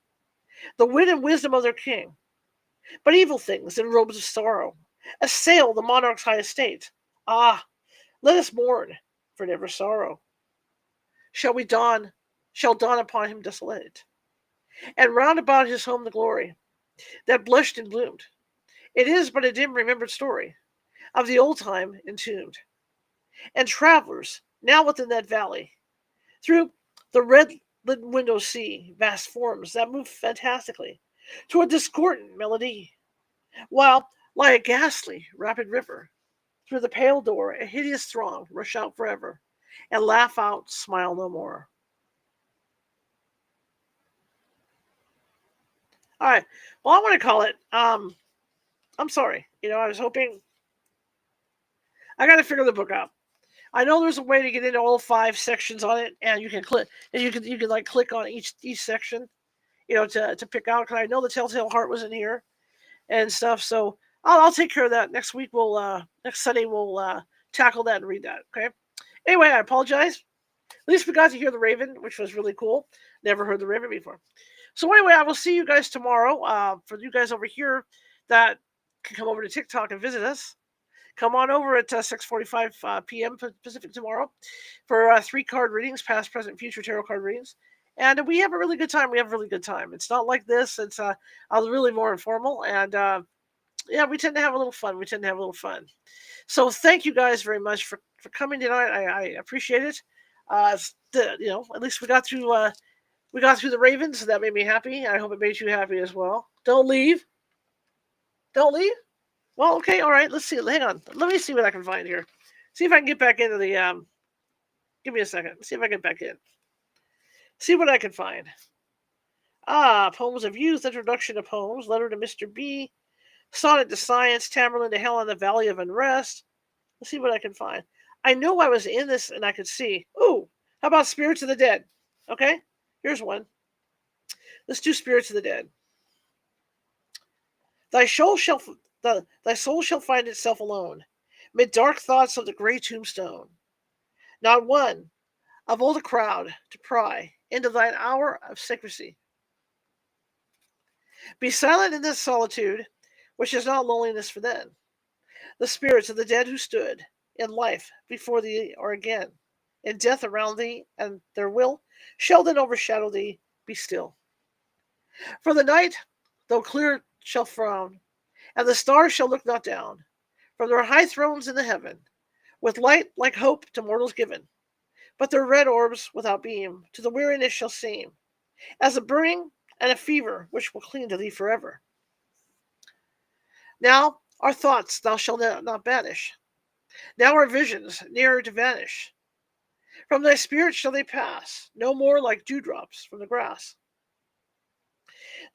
S1: the wit and wisdom of their king. But evil things in robes of sorrow assail the monarch's high estate. Ah, let us mourn, for never sorrow shall dawn upon him desolate, and round about his home the glory that blushed and bloomed. It is but a dim remembered story of the old time entombed. And travelers, now within that valley, through the red lit windows see vast forms that move fantastically to a discordant melody, while, like a ghastly, rapid river, through the pale door a hideous throng rush out forever, and laugh out, smile no more. All right. Well, I want to call it. I'm sorry. I was hoping. I got to figure the book out. I know there's a way to get into all 5 sections on it, and you can click, and you can like click on each section, to pick out. Because I know the Telltale Heart was in here and stuff. So I'll take care of that next week. Next Sunday we'll tackle that and read that. Okay. Anyway, I apologize. At least we got to hear the Raven, which was really cool. Never heard the Raven before. So anyway, I will see you guys tomorrow. For you guys over here that can come over to TikTok and visit us, come on over at 6:45 p.m. Pacific tomorrow for 3 card readings, past, present, future tarot card readings. And we have a really good time. It's not like this. It's really more informal. And yeah, we tend to have a little fun. So thank you guys very much for coming tonight. I appreciate it. At least we got through the Ravens, so that made me happy. I hope it made you happy as well. Don't leave. Don't leave. Well, okay, all right. Let's see. Hang on. Let me see what I can find here. See if I can get back into the. Give me a second. See if I can get back in. See what I can find. Poems of Youth, Introduction to Poems, Letter to Mr. B, Sonnet to Science, Tamerlane to Hell in the Valley of Unrest. Let's see what I can find. I know I was in this and I could see. Ooh, how about Spirits of the Dead? Okay, here's one. Let's do Spirits of the Dead. Thy soul shall find itself alone, mid dark thoughts of the grey tombstone. Not one of all the crowd to pry into thine hour of secrecy. Be silent in this solitude, which is not loneliness for then. The spirits of the dead who stood in life before thee are again, in death around thee, and their will shall then overshadow thee. Be still. For the night, though clear, shall frown, and the stars shall look not down from their high thrones in the heaven, with light like hope to mortals given. But their red orbs without beam to the weariness shall seem as a burning and a fever which will cling to thee forever. Now our thoughts thou shalt not banish. Now our visions nearer to vanish. From thy spirit shall they pass, no more like dewdrops from the grass.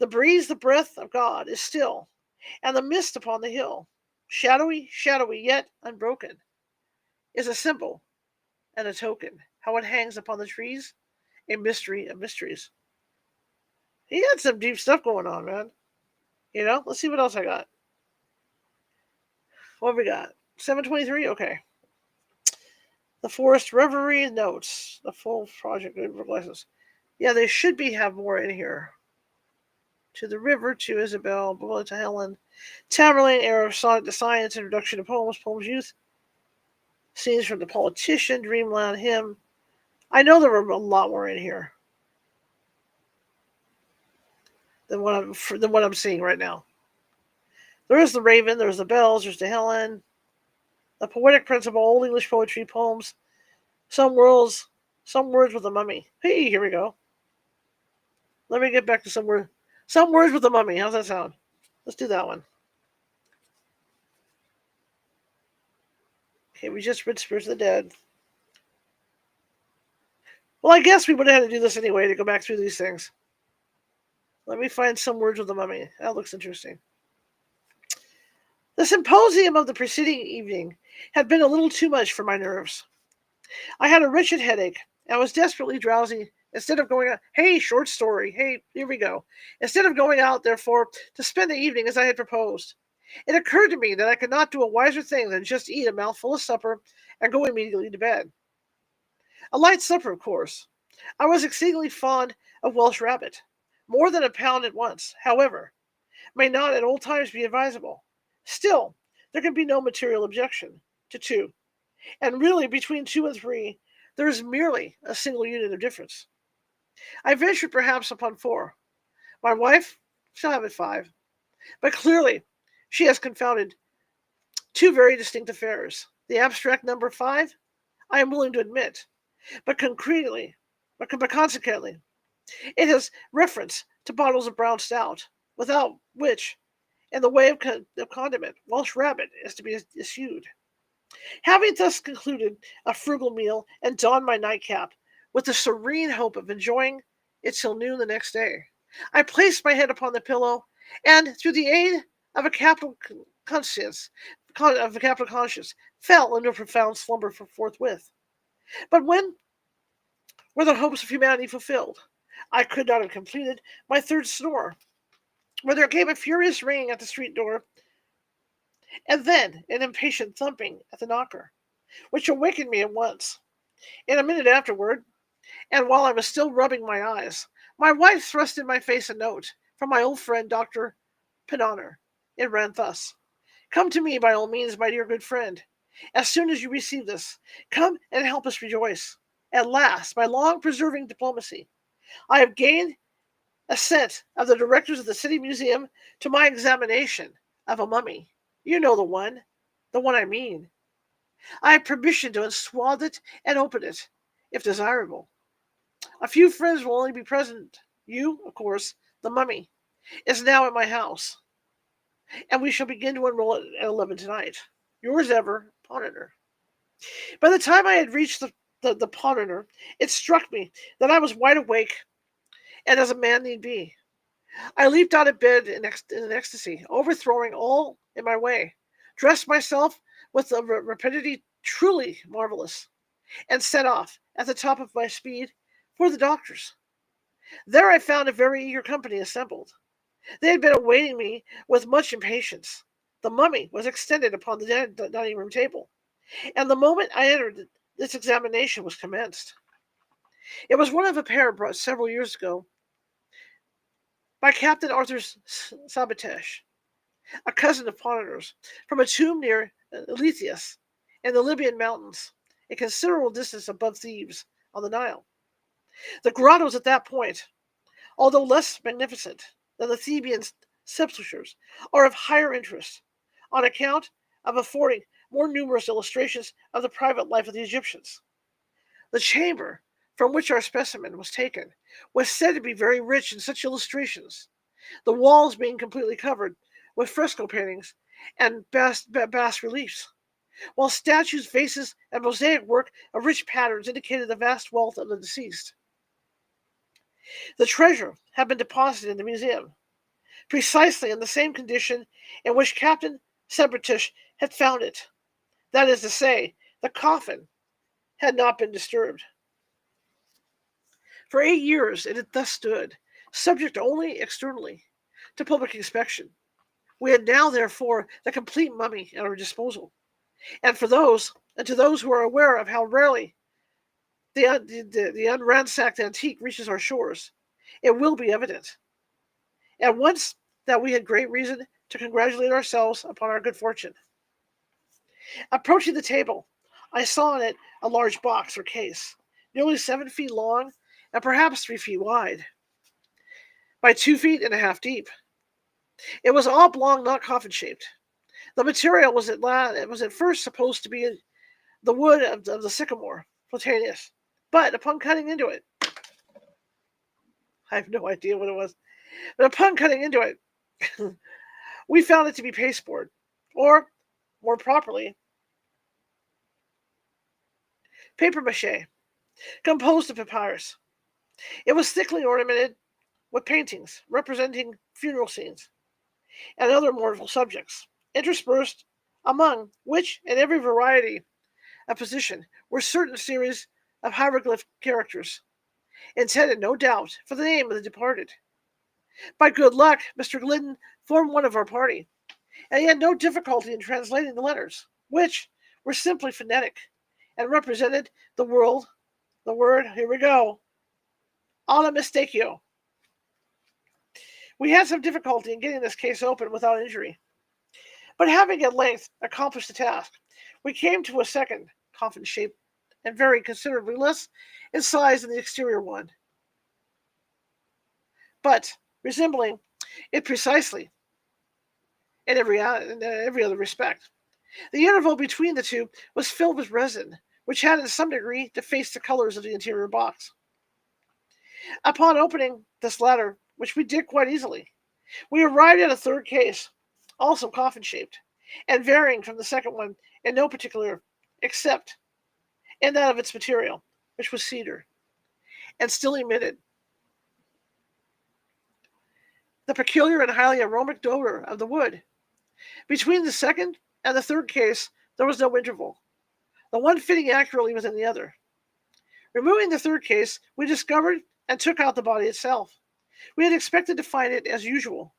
S1: The breeze, the breath of God, is still, and the mist upon the hill, shadowy, yet unbroken, is a symbol and a token. How it hangs upon the trees, a mystery of mysteries. He had some deep stuff going on, man. Let's see what else I got. What have we got? 723? Okay. The Forest Reverie Notes. The full project license. Yeah, they should have more in here. To the River, to Isabel, Bullet to Helen, Tamerlane, Era of Sonnet to Science, Introduction to Poems, Poems Youth, Scenes from the Politician, Dreamland Hymn. I know there were a lot more in here. than what I'm seeing right now. There is the Raven, there's the Bells, there's the Helen, the Poetic Principle, Old English Poetry, Poems, Some Words, Some Words with a Mummy. Hey, here we go. Let me get back to Some Words with a Mummy. How's that sound? Let's do that one. Okay, we just read Spirits of the Dead. Well, I guess we would have had to do this anyway to go back through these things. Let me find Some Words with a Mummy. That looks interesting. The symposium of the preceding evening had been a little too much for my nerves. I had a wretched headache and was desperately drowsy. Instead of going out, hey, short story, hey, here we go. Instead of going out, therefore, to spend the evening as I had proposed, it occurred to me that I could not do a wiser thing than just eat a mouthful of supper and go immediately to bed. A light supper, of course. I was exceedingly fond of Welsh rabbit. More than a pound at once, however, may not at all times be advisable. Still, there can be no material objection to 2. And really, between 2 and 3, there is merely a single unit of difference. I ventured perhaps upon 4. My wife shall have it 5. But clearly, she has confounded 2 very distinct affairs. The abstract number 5, I am willing to admit, but consequently, it has reference to bottles of brown stout, without which, in the way of condiment, Welsh rabbit is to be eschewed. Having thus concluded a frugal meal and donned my nightcap, with the serene hope of enjoying it till noon the next day, I placed my head upon the pillow, and through the aid of a capital conscience, fell into a profound slumber forthwith. But when were the hopes of humanity fulfilled? I could not have completed my 3rd snore, when there came a furious ringing at the street door, and then an impatient thumping at the knocker, which awakened me at once. In a minute afterward, and while I was still rubbing my eyes, my wife thrust in my face a note from my old friend Dr. Penhoner. It ran thus: "Come to me by all means, my dear good friend. As soon as you receive this, come and help us rejoice. At last, by long persevering diplomacy, I have gained assent of the directors of the City Museum to my examination of a mummy. You know the one I mean. I have permission to unswathe it and open it, if desirable. A few friends will only be present. You, of course, the mummy, is now at my house, and we shall begin to unroll it at 11 tonight. Yours ever, Poneter." By the time I had reached the Poneter, it struck me that I was wide awake, and as a man need be. I leaped out of bed in an ecstasy, overthrowing all in my way, dressed myself with a rapidity truly marvelous, and set off, at the top of my speed, for the doctor's. There I found a very eager company assembled. They had been awaiting me with much impatience. The mummy was extended upon the dining room table, and the moment I entered, this examination was commenced. It was one of a pair brought several years ago by Captain Arthur Sabatesh, a cousin of Poneter's, from a tomb near Eletheus in the Libyan mountains, a considerable distance above Thebes on the Nile. The grottos at that point, although less magnificent than the Theban sepulchres, are of higher interest on account of affording more numerous illustrations of the private life of the Egyptians. The chamber from which our specimen was taken was said to be very rich in such illustrations, the walls being completely covered with fresco paintings and bas reliefs, while statues, vases, and mosaic work of rich patterns indicated the vast wealth of the deceased. The treasure had been deposited in the museum, precisely in the same condition in which Captain Sebratish had found it. That is to say, the coffin had not been disturbed. For 8 years it had thus stood, subject only externally to public inspection. We had now, therefore, the complete mummy at our disposal. And to those who are aware of how rarely the unransacked antique reaches our shores, it will be evident at once that we had great reason to congratulate ourselves upon our good fortune. Approaching the table, I saw in it a large box or case, nearly 7 feet long and perhaps 3 feet wide. by 2.5 feet deep. It was oblong, not coffin-shaped. The material was at first supposed to be the wood of the sycamore, platanus, but upon cutting into it, I have no idea what it was, but upon cutting into it, we found it to be pasteboard, or, more properly, papier-mâché, composed of papyrus. It was thickly ornamented with paintings representing funeral scenes and other mournful subjects, interspersed among which, in every variety of position, were certain series of hieroglyph characters, intended, no doubt, for the name of the departed. By good luck, Mr. Glidden formed one of our party, and he had no difficulty in translating the letters, which were simply phonetic, and represented the word, here we go, onomastachio. We had some difficulty in getting this case open without injury, but having at length accomplished the task, we came to a second coffin shape and very considerably less in size than the exterior one, but resembling it precisely in every other respect. The interval between the two was filled with resin, which had in some degree defaced the colors of the interior box. Upon opening this latter, which we did quite easily, we arrived at a third case, also coffin-shaped, and varying from the second one in no particular, except in that of its material, which was cedar, and still emitted the peculiar and highly aromatic odor of the wood. Between the second and the third case, there was no interval, the one fitting accurately within the other. Removing the third case, we discovered and took out the body itself. We had expected to find it, as usual,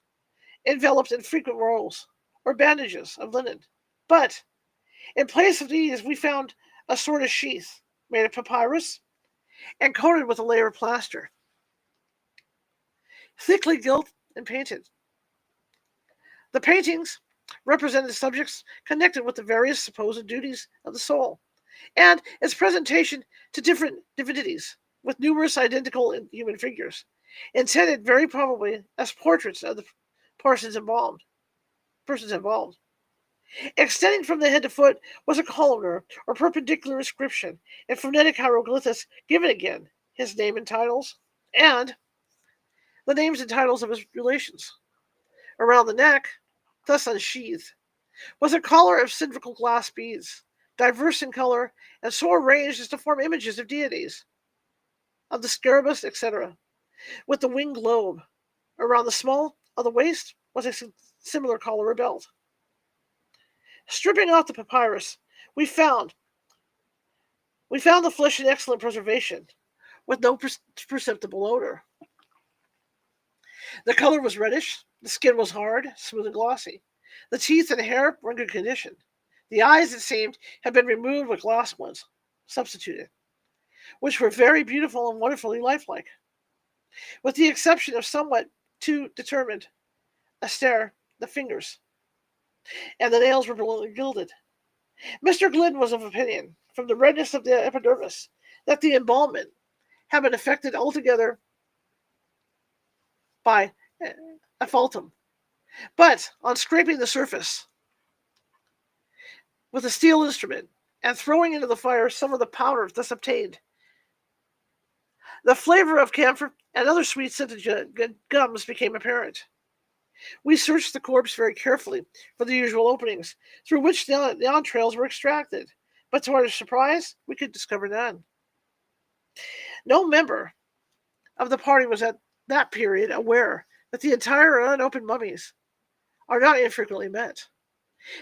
S1: enveloped in frequent rolls or bandages of linen, but in place of these, we found a sort of sheath made of papyrus and coated with a layer of plaster, thickly gilt and painted. The paintings represented subjects connected with the various supposed duties of the soul, and its presentation to different divinities, with numerous identical human figures, intended very probably as portraits of the persons involved. Extending from the head to foot was a columnar or perpendicular inscription in phonetic hieroglyphs given again his name and titles, and the names and titles of his relations. Around the neck, thus unsheathed, was a collar of cylindrical glass beads, diverse in color and so arranged as to form images of deities, of the scarabus, etc., with the winged globe. Around the small of the waist was a similar collar or belt. Stripping off the papyrus, we found the flesh in excellent preservation, with no perceptible odor. The color was reddish, the skin was hard, smooth and glossy. The teeth and hair were in good condition. The eyes, it seemed, had been removed with glass ones substituted, which were very beautiful and wonderfully lifelike, with the exception of somewhat too determined a stare, the fingers, and the nails were gilded. Mr. Glidden was of opinion, from the redness of the epidermis, that the embalmment had been effected altogether by a faultum, but on scraping the surface with a steel instrument and throwing into the fire some of the powder thus obtained, the flavor of camphor and other sweet scented gums became apparent. We searched the corpse very carefully for the usual openings through which the entrails were extracted, but to our surprise, we could discover none. No member of the party was at that period aware that the entire unopened mummies are not infrequently met.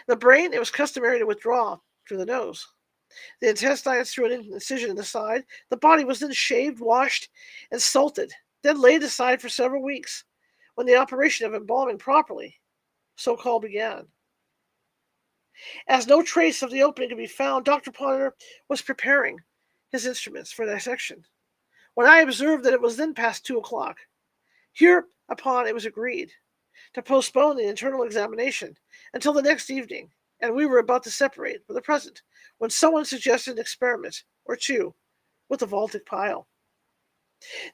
S1: The brain it was customary to withdraw through the nose. The intestines through an incision in the side. The body was then shaved, washed, and salted, then laid aside for several weeks, when the operation of embalming properly, so-called, began. As no trace of the opening could be found, Dr. Potter was preparing his instruments for dissection, when I observed that it was then past 2:00. Hereupon it was agreed to postpone the internal examination until the next evening, and we were about to separate for the present, when someone suggested an experiment or two with the vaulted pile.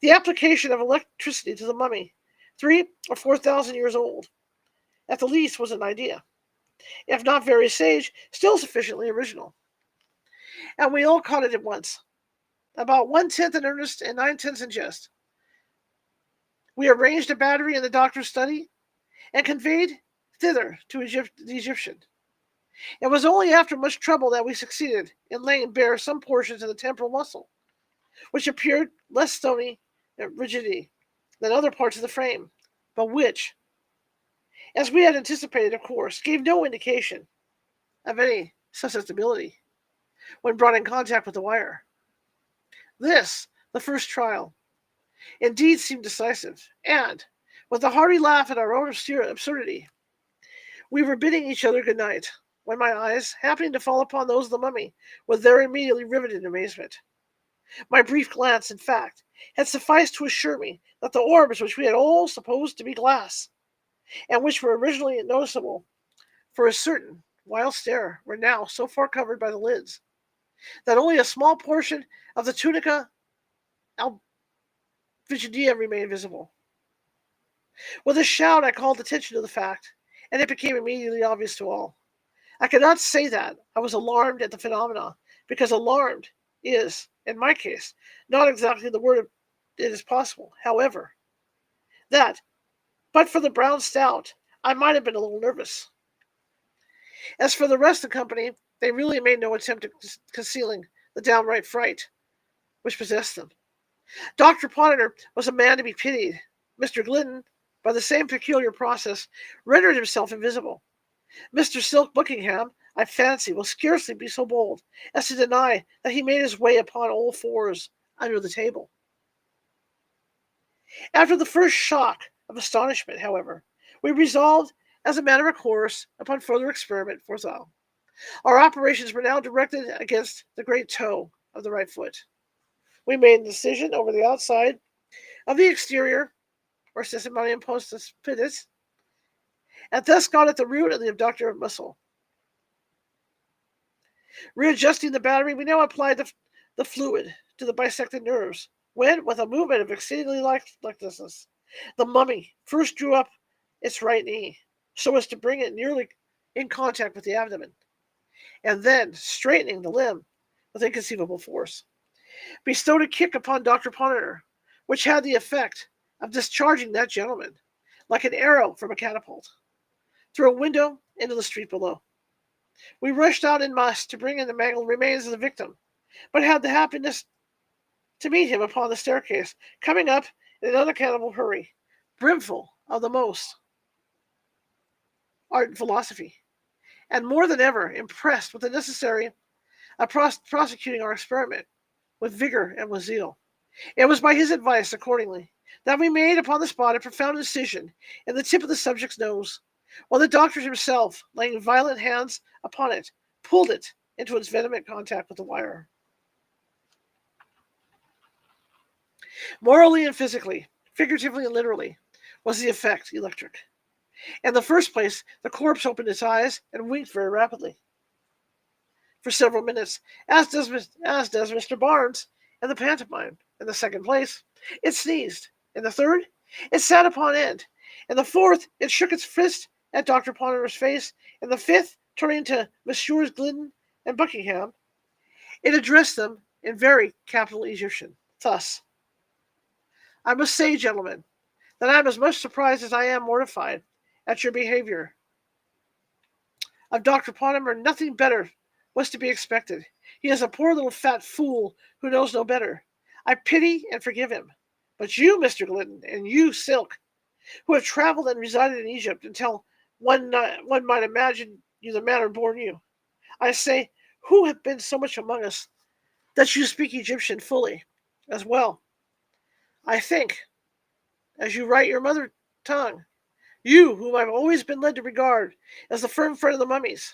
S1: The application of electricity to the mummy 3 or 4,000 years old. At the least was an idea. If not very sage, still sufficiently original. And we all caught it at once, about 1/10 in earnest and 9/10 in jest. We arranged a battery in the doctor's study and conveyed thither to the Egyptian. It was only after much trouble that we succeeded in laying bare some portions of the temporal muscle, which appeared less stony rigidity than other parts of the frame, but which, as we had anticipated, of course, gave no indication of any susceptibility when brought in contact with the wire. This, the first trial, indeed seemed decisive, and, with a hearty laugh at our own absurdity, we were bidding each other good night, when my eyes, happening to fall upon those of the mummy, were there immediately riveted in amazement. My brief glance, in fact, had sufficed to assure me that the orbs which we had all supposed to be glass, and which were originally noticeable for a certain wild stare, were now so far covered by the lids that only a small portion of the tunica albigedia remained visible. With a shout, I called attention to the fact, and it became immediately obvious to all. I cannot say that I was alarmed at the phenomena, because alarmed is, in my case, not exactly the word it is possible. However, that, but for the brown stout, I might have been a little nervous. As for the rest of the company, they really made no attempt at concealing the downright fright which possessed them. Dr. Potteter was a man to be pitied. Mr. Glidden, by the same peculiar process, rendered himself invisible. Mr. Silk Buckingham, I fancy, will scarcely be so bold as to deny that he made his way upon all fours under the table. After the first shock of astonishment, however, we resolved, as a matter of course, upon further experiment forthwith. Our operations were now directed against the great toe of the right foot. We made an incision over the outside of the exterior, or sesaminium postus pedis, and thus got at the root of the abductor muscle. Readjusting the battery, we now applied the fluid to the bisected nerves, when, with a movement of exceedingly likeness, the mummy first drew up its right knee, so as to bring it nearly in contact with the abdomen, and then, straightening the limb with inconceivable force, bestowed a kick upon Dr. Potteter, which had the effect of discharging that gentleman, like an arrow from a catapult, through a window into the street below. We rushed out en masse to bring in the mangled remains of the victim, but had the happiness to meet him upon the staircase, coming up in an unaccountable hurry, brimful of the most ardent philosophy, and more than ever impressed with the necessity of prosecuting our experiment with vigor and with zeal. It was by his advice, accordingly, that we made upon the spot a profound incision in the tip of the subject's nose, while the doctor himself, laying violent hands upon it, pulled it into its vehement contact with the wire. Morally and physically, figuratively and literally, was the effect electric. In the first place, the corpse opened its eyes and winked very rapidly for several minutes, as does Mr. Barnes in the pantomime. In the second place, it sneezed. In the third, it sat upon end. In the fourth, it shook its fist at Dr. Potterter's face. In the fifth, turning to Messrs. Glidden and Buckingham, it addressed them in very capital Egyptian, thus: I must say, gentlemen, that I am as much surprised as I am mortified at your behavior. Of Dr. Potteter, nothing better was to be expected. He is a poor little fat fool who knows no better. I pity and forgive him. But you, Mr. Glidden, and you, Silk, who have traveled and resided in Egypt until one might imagine you the manner born you, I say, who have been so much among us that you speak Egyptian fully as well, I think, as you write your mother tongue, you whom I've always been led to regard as the firm friend of the mummies,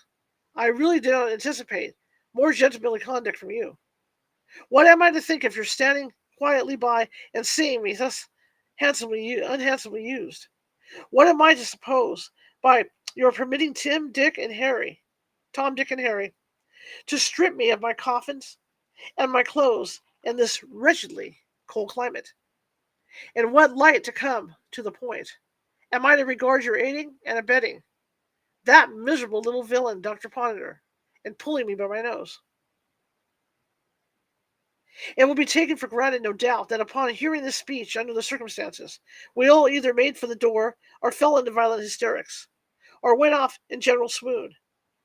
S1: I really did not anticipate more gentlemanly conduct from you. What am I to think if you're standing quietly by and seeing me thus unhandsomely used? What am I to suppose by your permitting Tom, Dick, and Harry, to strip me of my coffins and my clothes in this wretchedly cold climate? In what light to come to the point? Am I to regard your aiding and abetting that miserable little villain, Dr. Ponder, and pulling me by my nose? It will be taken for granted, no doubt, that upon hearing this speech under the circumstances, we all either made for the door, or fell into violent hysterics, or went off in general swoon.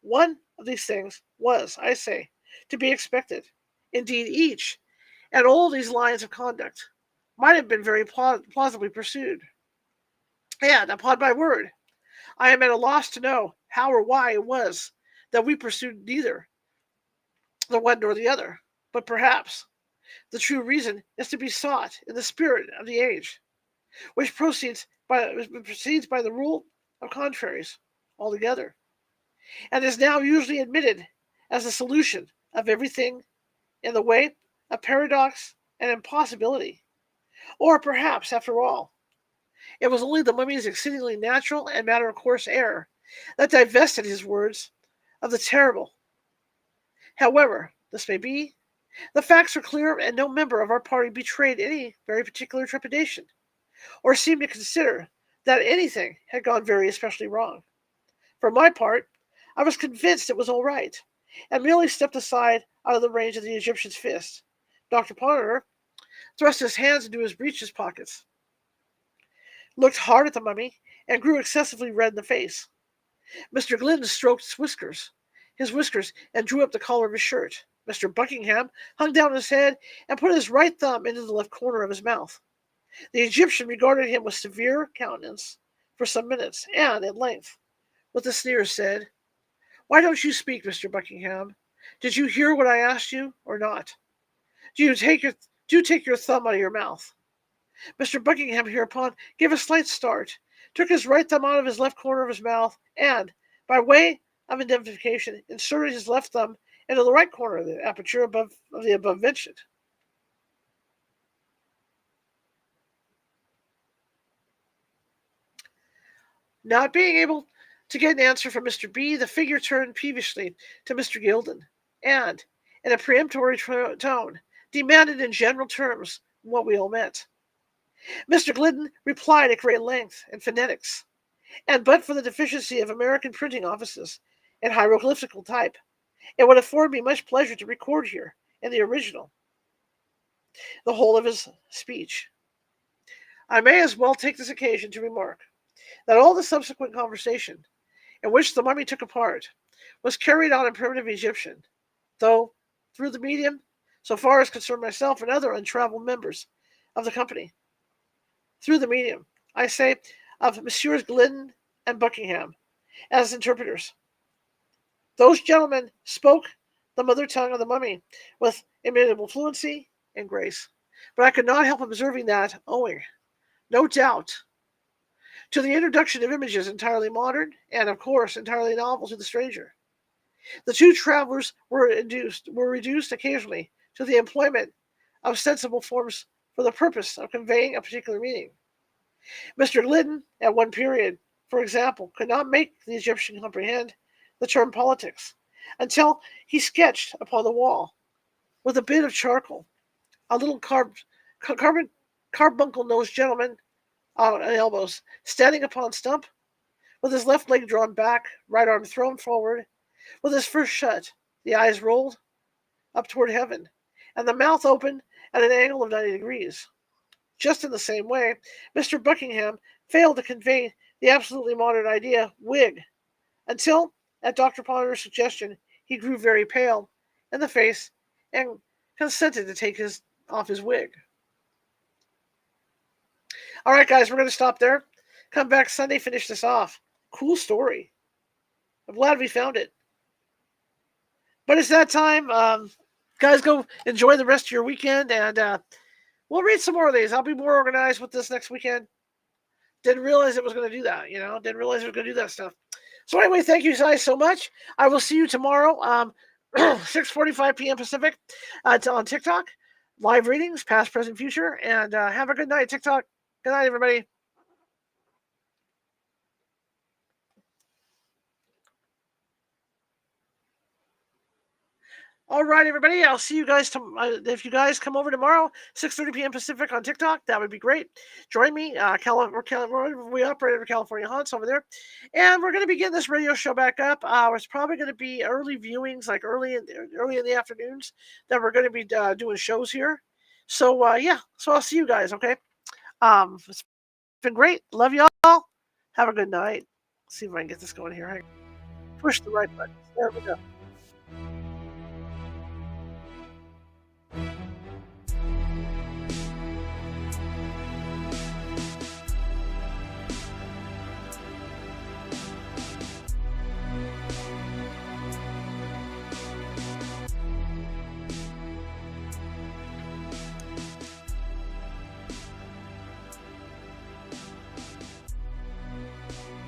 S1: One of these things was, I say, to be expected. Indeed, each and all these lines of conduct might have been very plausibly pursued. And, upon my word, I am at a loss to know how or why it was that we pursued neither the one nor the other. But perhaps the true reason is to be sought in the spirit of the age, which proceeds by the rule of contraries altogether, and is now usually admitted as the solution of everything in the way of paradox and impossibility. Or perhaps, after all, it was only the mummy's exceedingly natural and matter of course air that divested his words of the terrible. However this may be, the facts are clear, and no member of our party betrayed any very particular trepidation, or seemed to consider that anything had gone very especially wrong. For my part, I was convinced it was all right, and merely stepped aside out of the range of the Egyptian's fist. Dr. Ponder thrust his hands into his breeches pockets, looked hard at the mummy, and grew excessively red in the face. Mr. Glidden stroked his whiskers, and drew up the collar of his shirt. Mr. Buckingham hung down his head and put his right thumb into the left corner of his mouth. The Egyptian regarded him with severe countenance for some minutes, and at length, with a sneer, said, "Why don't you speak, Mr. Buckingham? Did you hear what I asked you, or not? Do you take your thumb out of your mouth?" Mr. Buckingham hereupon gave a slight start, took his right thumb out of his left corner of his mouth, and, by way of indemnification, inserted his left thumb into the right corner of the aperture of the above mentioned. Not being able to get an answer from Mr. B, the figure turned peevishly to Mr. Gilden, and, in a peremptory tone, demanded in general terms what we all meant. Mr. Glidden replied at great length in phonetics, and but for the deficiency of American printing offices in hieroglyphical type, it would afford me much pleasure to record here, in the original, the whole of his speech. I may as well take this occasion to remark that all the subsequent conversation, in which the mummy took a part, was carried on in primitive Egyptian, though through the medium, so far as concerned myself and other untravelled members of the company, through the medium, I say, of Messrs. Glidden and Buckingham, as interpreters. Those gentlemen spoke the mother tongue of the mummy with imitable fluency and grace, but I could not help observing that, owing, no doubt, to the introduction of images entirely modern and, of course, entirely novel to the stranger, the two travelers were reduced occasionally to the employment of sensible forms for the purpose of conveying a particular meaning. Mr. Glidden, at one period, for example, could not make the Egyptian comprehend the term politics until he sketched upon the wall, with a bit of charcoal, a little carbuncle-nosed gentleman on elbows, standing upon stump, with his left leg drawn back, right arm thrown forward, with his fist shut, the eyes rolled up toward heaven, and the mouth open at an angle of 90 degrees. Just in the same way, Mr. Buckingham failed to convey the absolutely modern idea, wig, until, at Dr. Ponder's suggestion, he grew very pale in the face and consented to take off his wig. All right, guys, we're going to stop there. Come back Sunday, finish this off. Cool story. I'm glad we found it. But it's that time. Guys, go enjoy the rest of your weekend, and we'll read some more of these. I'll be more organized with this next weekend. Didn't realize it was going to do that, Didn't realize it was going to do that stuff. So anyway, thank you guys so much. I will see you tomorrow, 6:45 p.m. Pacific, on TikTok. Live readings, past, present, future. And have a good night, TikTok. Good night, everybody. All right, everybody. I'll see you guys. If you guys come over tomorrow, 6:30 p.m. Pacific on TikTok, that would be great. Join me. We operate over California Haunts over there, and we're going to be getting this radio show back up. It's probably going to be early viewings, like early in the afternoons, that we're going to be doing shows here. So yeah. So I'll see you guys. Okay. It's been great. Love y'all. Have a good night. See if I can get this going here. Push the right button. There we go.